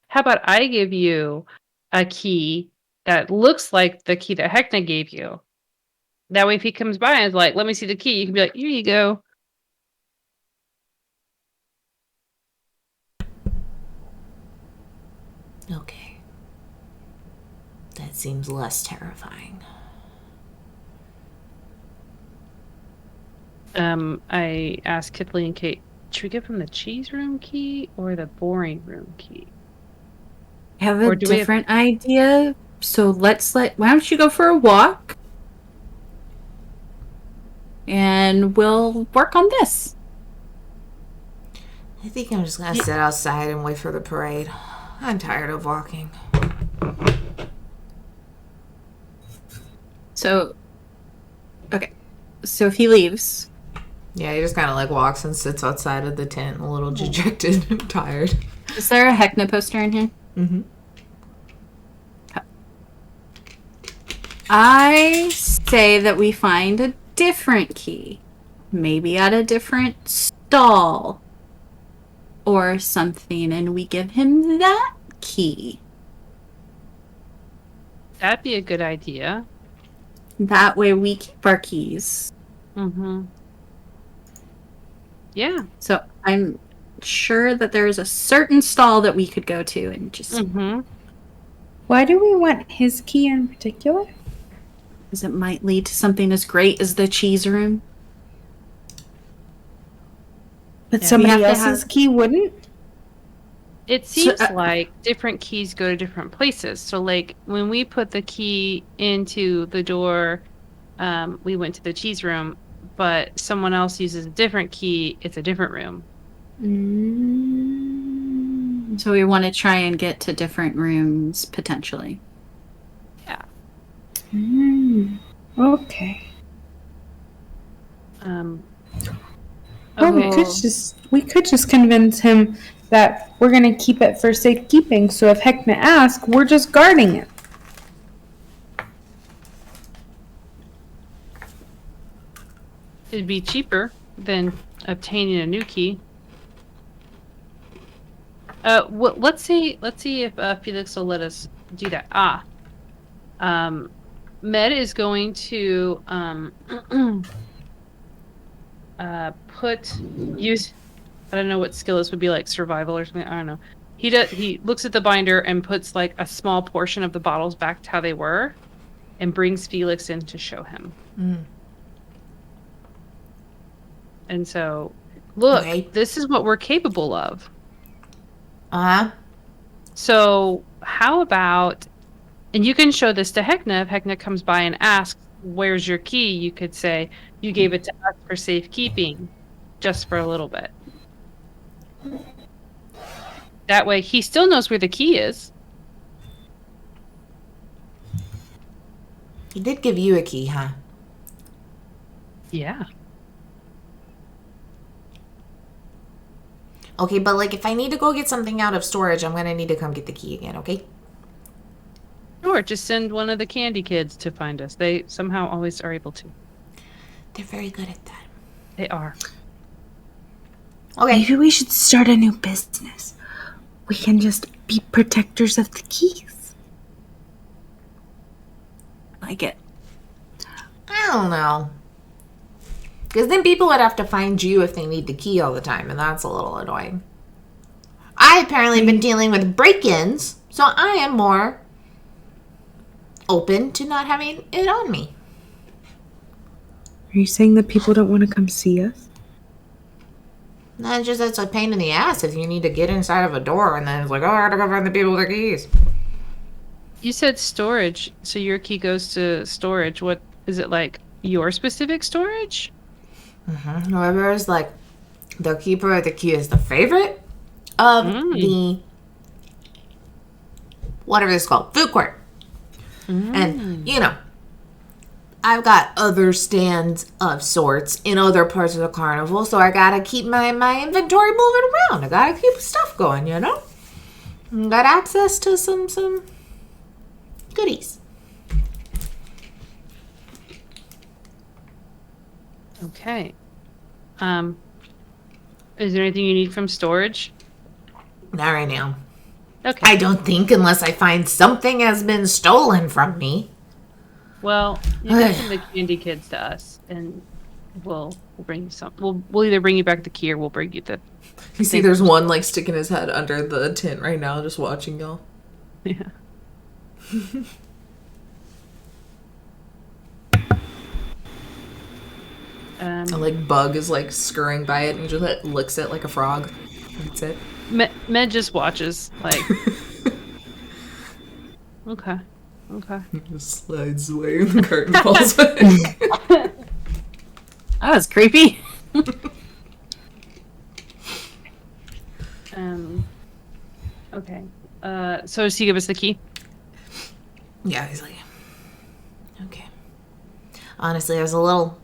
how about I give you a key that looks like the key that Heckna gave you? That way, if he comes by and is like, "Let me see the key," you can be like, "Here you go." Okay. That seems less terrifying. I asked Kithily and Kate, should we give him the cheese room key or the boring room key? I have Or a do we have- different idea. So why don't you go for a walk? And we'll work on this. I think I'm just gonna sit outside and wait for the parade. I'm tired of walking. So, okay. So if he leaves, Yeah, he just kind of like walks and sits outside of the tent, a little dejected and tired. is there a Heckna poster in here? Mm-hmm. I say that we find a different key. Maybe at a different stall. Or something, and we give him that key. That'd be a good idea. That way we keep our keys. Mm-hmm. Yeah. So I'm sure that there is a certain stall that we could go to and just Mm-hmm. Why do we want his key in particular? because it might lead to something as great as the cheese room. But Yeah. somebody We have to else's key wouldn't? It seems like different keys go to different places. So, like, when we put the key into the door, we went to the cheese room, but someone else uses a different key, it's a different room. So we want to try and get to different rooms, potentially. Yeah. Okay. Well, Okay. we could just convince him that we're gonna keep it for safekeeping. So if Heckma asks, we're just guarding it. It'd be cheaper than obtaining a new key. Let's see if Felix will let us do that. Med is going to use. I don't know what skill this would be, like survival or something. I don't know. He looks at the binder and puts like a small portion of the bottles back to how they were, and brings Felix in to show him. And so, look, Okay. this is what we're capable of. So how about, and you can show this to Hekna, if Hekna comes by and asks, where's your key? You could say, you gave it to us for safekeeping, just for a little bit. That way, he still knows where the key is. he did give you a key, huh? Yeah. Okay, but like if I need to go get something out of storage, I'm gonna need to come get the key again, okay? Or just send one of the candy kids to find us. They somehow always are able to. They're very good at that. They are. Okay. Maybe we should start a new business. We can just be protectors of the keys. Like it. I don't know. Because then people would have to find you if they need the key all the time, and that's a little annoying. I apparently been dealing with break-ins, so I am more open to not having it on me. Are you saying that people don't want to come see us? That's it's a pain in the ass if you need to get inside of a door and then it's like, oh, I gotta go find the people with the keys. You said storage, so your key goes to storage. What is it, like your specific storage? Whoever is like the keeper of the key is the favorite of the whatever it's called, food court. And you know, I've got other stands of sorts in other parts of the carnival, so I gotta keep my inventory moving around. I gotta keep stuff going, you know? Got access to some goodies. Okay. Is there anything you need from storage? Not right now. Okay. I don't think, unless I find something has been stolen from me. Well, you can send the candy kids to us, and we'll bring you some. We'll either bring you back the key or we'll bring you the. You see, there's one like sticking his head under the tent right now, just watching y'all. Yeah. A like bug is like scurrying by it and just like, licks it like a frog. That's it. Med just watches, like. Okay. It just slides away and the curtain falls back. That was creepy. Okay. So does he give us the key? Yeah, he's like, okay. Honestly, I was a little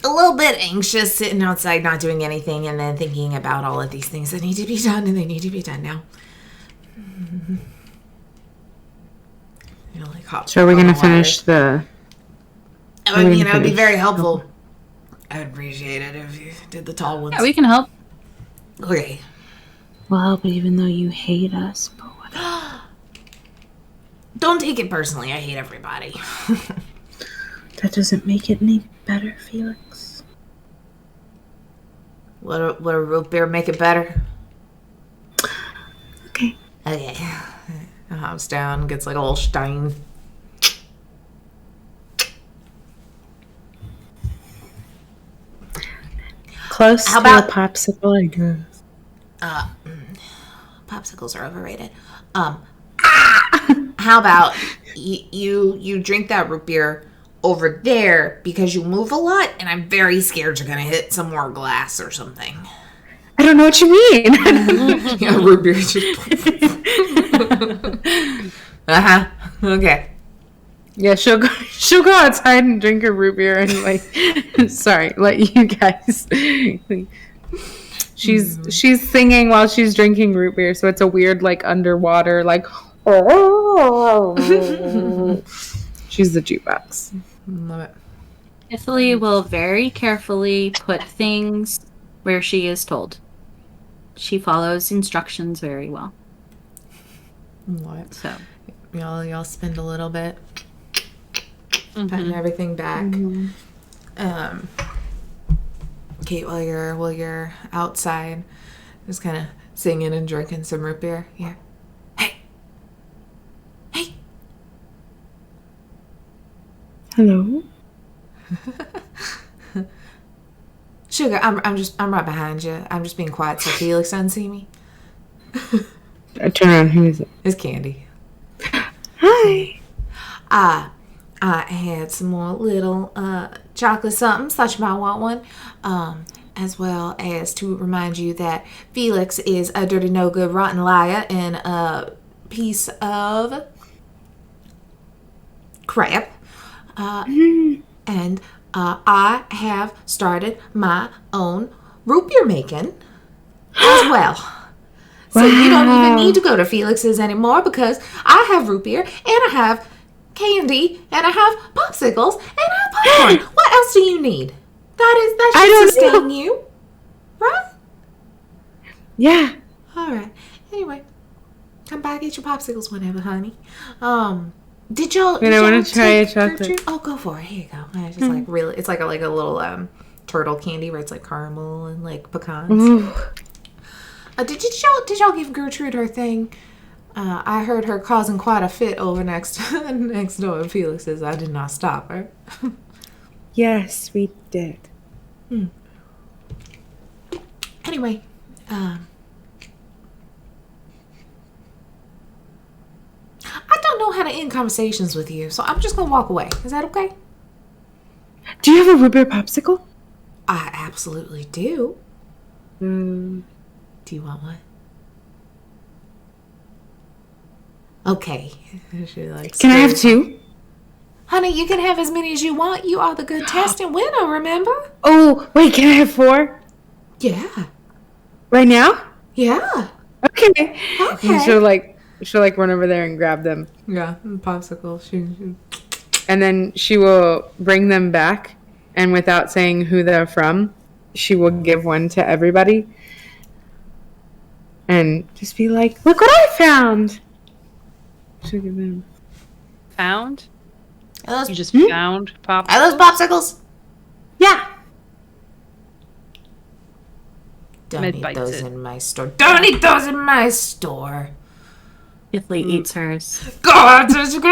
bit anxious sitting outside not doing anything and then thinking about all of these things that need to be done and they need to be done now. You know, like hop So are we on gonna the ladder. finish the? I mean, it would be finish? very helpful. I'd appreciate it if you did the tall ones. Yeah, we can help. Okay. We'll help even though you hate us. But what? Don't take it personally. I hate everybody. That doesn't make it any better, Felix. Would a root beer make it better? Okay. Okay. Hops down, gets like a little stein. Close How to about- a popsicle, I guess. Popsicles are overrated. How about you drink that root beer over there because you move a lot, and I'm very scared you're gonna hit some more glass or something. I don't know what you mean. Yeah, root beer just. Okay. Yeah, she'll go outside and drink her root beer and let you guys. She's singing while she's drinking root beer, so it's a weird underwater she's the jukebox. Love it. Ithily will very carefully put things where she is told. She follows instructions very well. What? So Y'all spend a little bit putting everything back. Kate, while you're outside, just kind of singing and drinking some root beer. Yeah. Hey. Hello. Sugar, I'm right behind you. I'm just being quiet so Felix doesn't see me. I turn around. Who is it? It's Candy. Hi. I had some more little chocolate somethings. Thought you might want one. As well as to remind you that Felix is a dirty, no good, rotten liar and a piece of crap. And I have started my own root beer making as well. So you don't even need to go to Felix's anymore because I have root beer and I have candy and I have popsicles and I have popcorn. What else do you need? That should sustain you, right? Yeah. All right. Anyway, come back, get your popsicles whenever, honey. Did y'all? And I want to try a chocolate. Gertrude? Oh, go for it. Here you go. It's just like really. It's like a little turtle candy where it's like caramel and like pecans. Ooh. Did y'all give Gertrude her thing? I heard her causing quite a fit over next door at Felix's. I did not stop her. Yes, we did. Anyway, I don't know how to end conversations with you, so I'm just gonna walk away. Is that okay? Do you have a root beer popsicle? I absolutely do. Do you want one? Okay. Can I have two? Honey, you can have as many as you want. You are the good testing winner, remember? Oh, wait, can I have 4? Yeah. Right now? Yeah. Okay. Okay. And she'll run over there and grab them. Yeah, popsicle. And then she will bring them back, and without saying who they're from, she will give one to everybody. And just be like, look what I found! She'll give them. Found? Are You just found pop. those popsicles? Yeah! Don't Mid eat bites those it. in my store. Don't eat those in my store. Ithily eats hers. Go outside.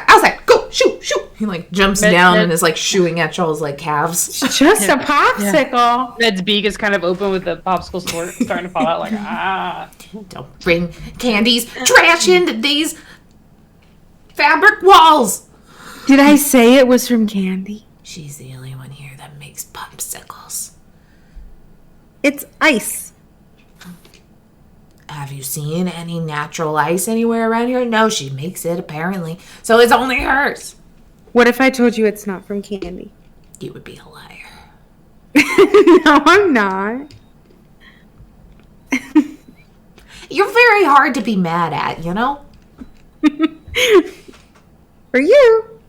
Outside. Go. Shoot. He jumps down and is shooing at y'all's calves. Just a popsicle! Ned's beak is kind of open with the popsicle starting to fall out. Don't bring candies, trash into these fabric walls. Did I say it was from Candy? She's the only one here that makes popsicles. It's ice. Have you seen any natural ice anywhere around here? No, she makes it apparently. So it's only hers. What if I told you it's not from Candy? You would be a liar. No, I'm not. You're very hard to be mad at, you know? For you.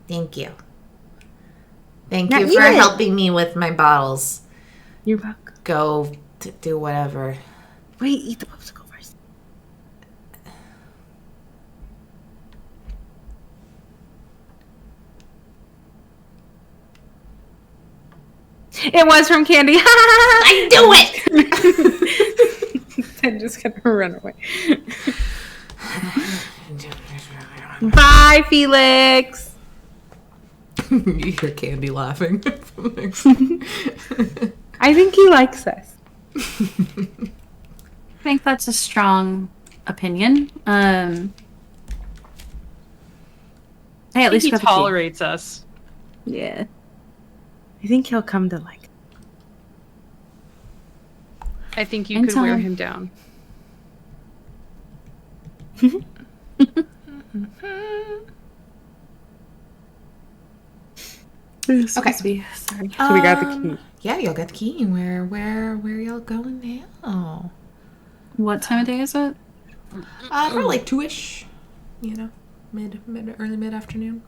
Thank you. Thank Not you for you. helping me with my bottles. You're welcome. Go to do whatever. Wait, eat the popsicle first. It was from Candy. I do it! I'm just gonna run away. Bye, Felix. You hear Candy laughing. I think he likes us. I think that's a strong opinion. Hey, at least he we have a key. tolerates us. Yeah. I think he'll come to like. I think you In could wear time. him down. Okay. Sorry. So we got the key. Yeah, y'all got the key. Where y'all going now? What time of day is it? Probably like 2-ish. You know, early mid afternoon.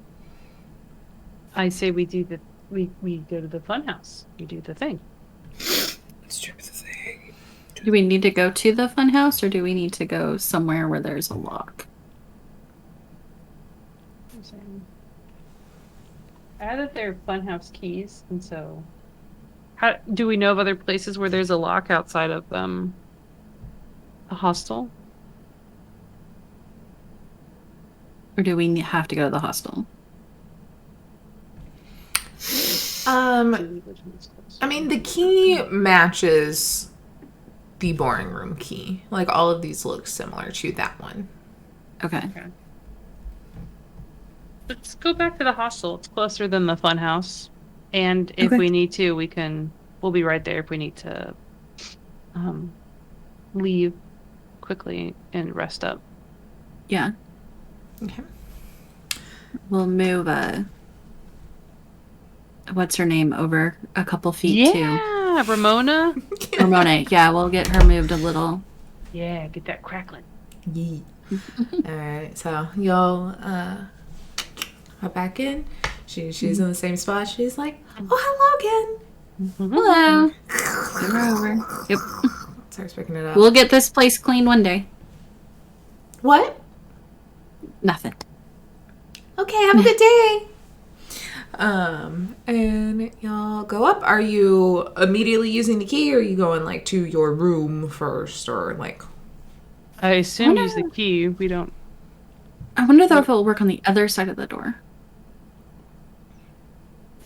I say we do we go to the fun house. We do the thing. Let's do the thing. Do we need to go to the fun house, or do we need to go somewhere where there's a lock? Added their funhouse keys, and so how do we know of other places where there's a lock outside of a hostel? Or do we have to go to the hostel? I mean, the key matches the boring room key. Like, all of these look similar to that one. Okay. Let's go back to the hostel. It's closer than the fun house, and if Okay. we need to, we'll be right there if we need to leave quickly and rest up. Yeah. Okay. We'll move what's her name over a couple feet too. Yeah, Ramona. Ramona. Yeah, we'll get her moved a little. Yeah, get that crackling. Yeah. Alright, so y'all hop back in. She's in the same spot. She's like, oh, hello again. Hello. Get her over. Yep. Starts picking it up. We'll get this place clean one day. What? Nothing. Okay, have a good day. And y'all go up. Are you immediately using the key, or are you going like to your room first, or like? I assume use the key. We don't. I wonder though if it'll work on the other side of the door.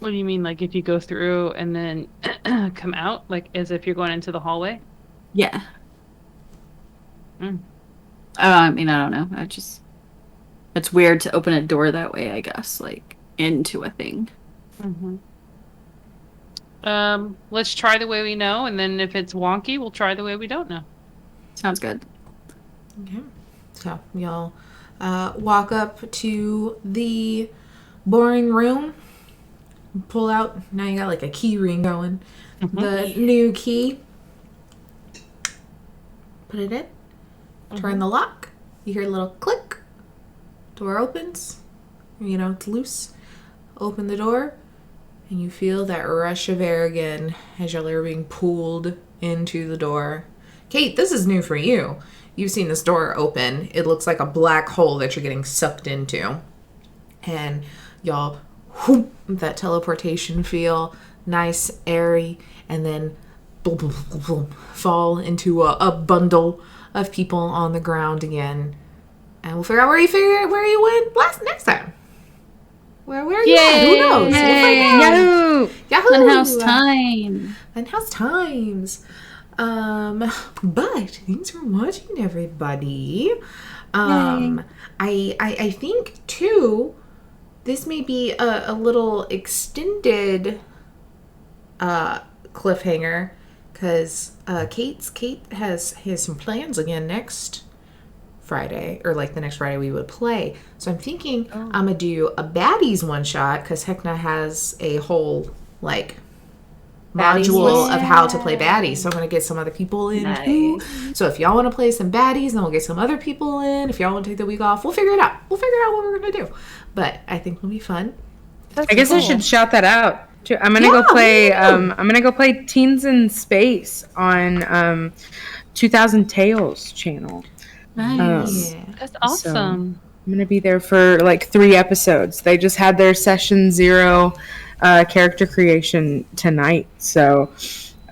What do you mean? Like if you go through and then come out, like as if you're going into the hallway? Yeah. Mm. I mean, I don't know. It's weird to open a door that way, I guess, like into a thing. Mm-hmm. Let's try the way we know, and then if it's wonky, we'll try the way we don't know. Sounds good. Okay. So y'all walk up to the boring room. Pull out. Now you got like a key ring going. Mm-hmm. The new key. Put it in. Turn the lock. You hear a little click. Door opens. You know, it's loose. Open the door. And you feel that rush of air again as y'all are being pulled into the door. Kate, this is new for you. You've seen this door open. It looks like a black hole that you're getting sucked into. And y'all, whoop, that teleportation feel, nice, airy, and then boom, boom, boom, boom, fall into a bundle of people on the ground again. And we'll figure out where you went next time. Where are you at? Who knows? We'll find out. Yahoo! Yahoo! Funhouse time. Funhouse times. But thanks for watching, everybody. I think too, this may be a little extended cliffhanger, because Kate has some plans again next Friday, or like the next Friday we would play. So I'm thinking I'm gonna do a baddies one shot, because Hecna has a whole like Baddies module list. of how to play baddies. So I'm gonna get some other people in too. So if y'all want to play some baddies, then we'll get some other people in. If y'all want to take the week off, we'll figure it out. We'll figure out what we're gonna do. But I think it'll be fun. I guess I should shout that out. Too. I'm gonna go play. I'm gonna go play Teens in Space on 2000 Tales channel. Nice. Yeah. That's awesome. I'm gonna be there for like 3 episodes. They just had their session 0 character creation tonight, so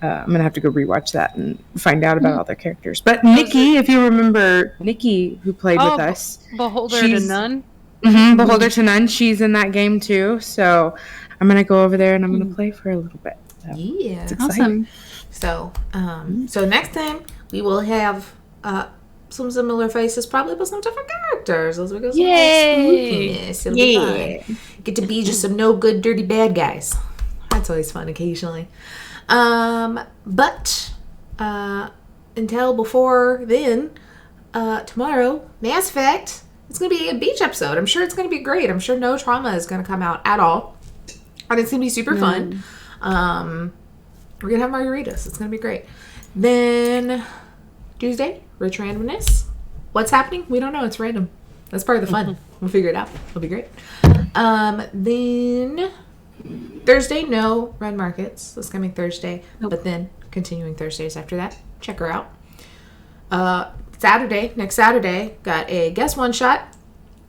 I'm gonna have to go rewatch that and find out about all their characters. But Nikki, if you remember Nikki, who played with us, Beholder to she's- None. Beholder to None. She's in that game too. So I'm gonna go over there and I'm gonna play for a little bit. So Yeah. it's exciting. Awesome. So next time we will have some similar faces, probably but some different characters. As we go some more spookiness. It'll be fun. Get to be just some no good, dirty, bad guys. That's always fun occasionally. But until before then, tomorrow, Mass Effect. It's going to be a beach episode. I'm sure it's going to be great. I'm sure no trauma is going to come out at all. And it's going to be super fun. We're going to have margaritas. It's going to be great. Then Tuesday, Rich Randomness. What's happening? We don't know. It's random. That's part of the fun. We'll figure it out. It'll be great. Then Thursday, no Red Markets. This coming Thursday. Nope. But then continuing Thursdays after that. Check her out. Next Saturday, got a guest one-shot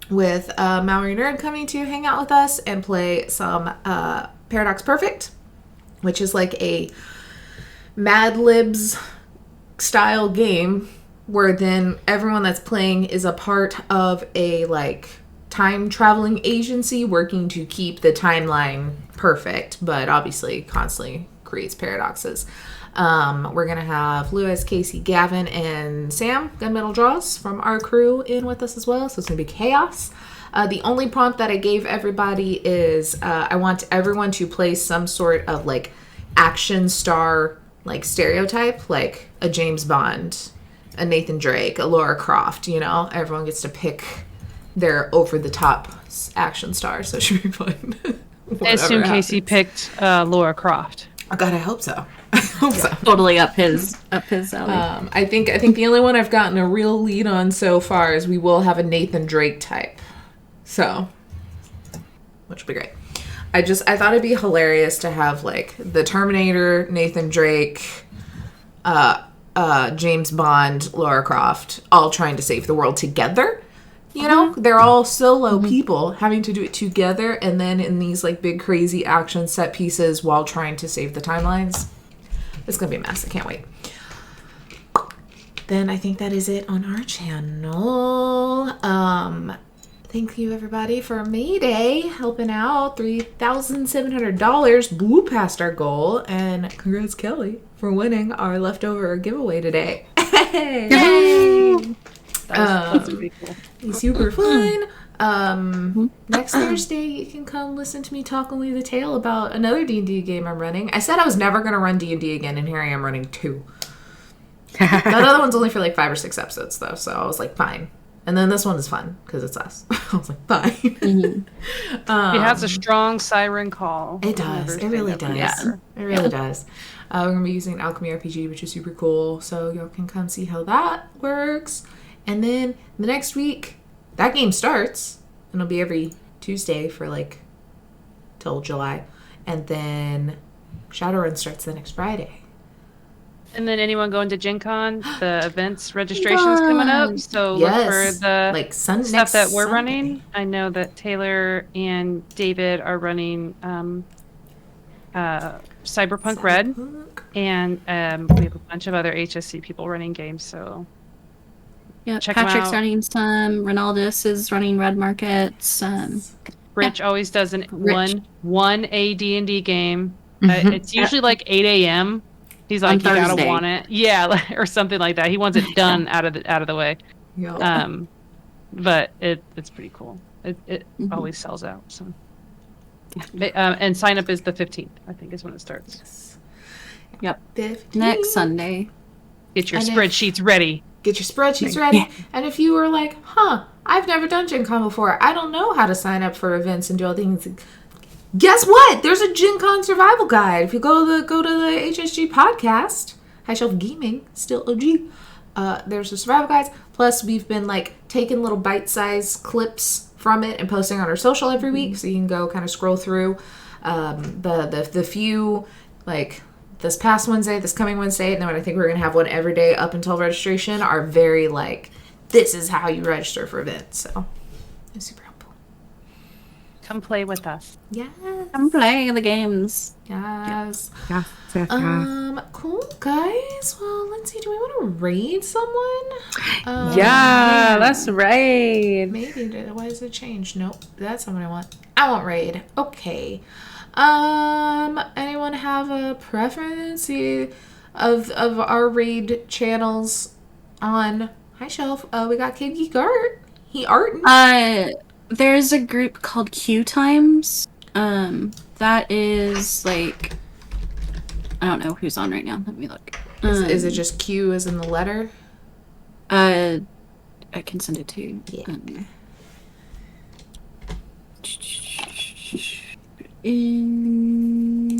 with Mallory Nerd coming to hang out with us and play some Paradox Perfect, which is like a Mad Libs style game where then everyone that's playing is a part of a like time traveling agency working to keep the timeline perfect, but obviously constantly creates paradoxes. We're gonna have Lewis, Casey, Gavin, and Sam, Gunmetal Draws, from our crew in with us as well, so it's gonna be chaos. The only prompt that I gave everybody is I want everyone to play some sort of like action star like stereotype, like a James Bond, a Nathan Drake, a Laura Croft, you know? Everyone gets to pick their over-the-top action star, so it should be fun. I assume Casey picked Laura Croft. Oh God, I hope so. I hope so. Totally up his alley. I think the only one I've gotten a real lead on so far is we will have a Nathan Drake type. So, which will be great. I thought it'd be hilarious to have like the Terminator, Nathan Drake, James Bond, Laura Croft, all trying to save the world together. You know, they're all solo people having to do it together, and then in these like big crazy action set pieces while trying to save the timelines. It's gonna be a mess. I can't wait. Then I think that is it on our channel. Thank you everybody for May Day helping out. $3,700 blew past our goal, and congrats Kelly for winning our leftover giveaway today. Yay! That's pretty cool. It's super fun. Next Thursday, you can come listen to me talk only the tale about another D&D game I'm running. I said I was never going to run D&D again, and here I am running 2. That other one's only for like 5 or 6 episodes, though, so I was like, fine. And then this one is fun, because it's us. I was like, fine. It has a strong siren call. It does. It really does. It really does. We're going to be using Alchemy RPG, which is super cool, so y'all can come see how that works. And then the next week, that game starts, and it'll be every Tuesday for like till July. And then Shadowrun starts the next Friday. And then anyone going to Gen Con, the events registration's coming up. So look for the like stuff that we're running. I know that Taylor and David are running Cyberpunk Red. And we have a bunch of other HSC people running games, so yeah, check 'em Patrick's out. running some. Ronaldus is running Red Markets. Rich always does one AD&D game. Mm-hmm. It's usually like 8 a.m. He's like, On you gotta Thursday. want it, yeah, or something like that. He wants it done out of the way. Yeah. But it's pretty cool. It always sells out. So, and sign up is the 15th. I think is when it starts. Yep. 15. Next Sunday. Get your And spreadsheets ready. Get your spreadsheets ready. And if you were like, I've never done Gen Con before. I don't know how to sign up for events and do all things. Guess what? There's a Gen Con survival guide. If you go to the HSG podcast, High Shelf Gaming, still OG, there's the survival guides. Plus, we've been like taking little bite-sized clips from it and posting on our social every week, so you can go kind of scroll through the few like this past Wednesday, this coming Wednesday, and then I think we're going to have one every day up until registration, are very like, this is how you register for events. So it's super helpful. Come play with us. Yes. Come play the games. Yes. Yes. Cool, guys. Well, let's see. Do we want to raid someone? Yeah, let's raid. Maybe. Why does it change? Nope. That's not what I want. I want raid. Okay. Anyone have a preference of our raid channels on High Shelf? We got Kid Geek Art. He artin'. There's a group called Q Times. That is like, I don't know who's on right now. Let me look. Is it just Q as in the letter? I can send it to you. Yeah. Incoming.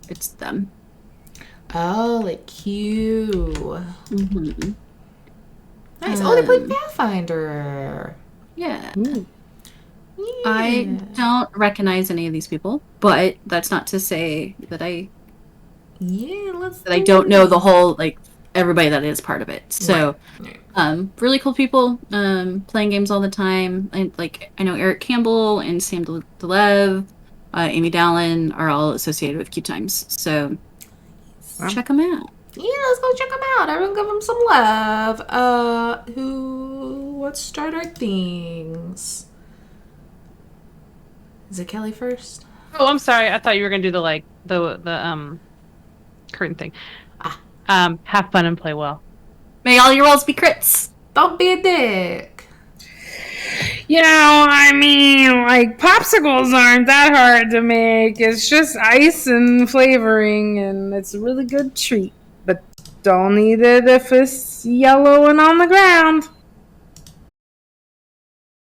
It's them. Oh, like Q. Mm-hmm. Nice. Oh, they played Pathfinder. Yeah. Yeah. I don't recognize any of these people, but that's not to say that I don't know the whole, like, everybody that is part of it. So, really cool people, playing games all the time. And, like, I know Eric Campbell and Sam Delev, Amy Dallin are all associated with Q Times. So, check them out. Yeah, let's go check them out. Everyone give them some love. Let's start our things. Is it Kelly first? Oh, I'm sorry. I thought you were gonna do the curtain thing. Have fun and play well. May all your rolls be crits. Don't be a dick. You know, I mean, like, popsicles aren't that hard to make. It's just ice and flavoring, and it's a really good treat. But don't eat it if it's yellow and on the ground.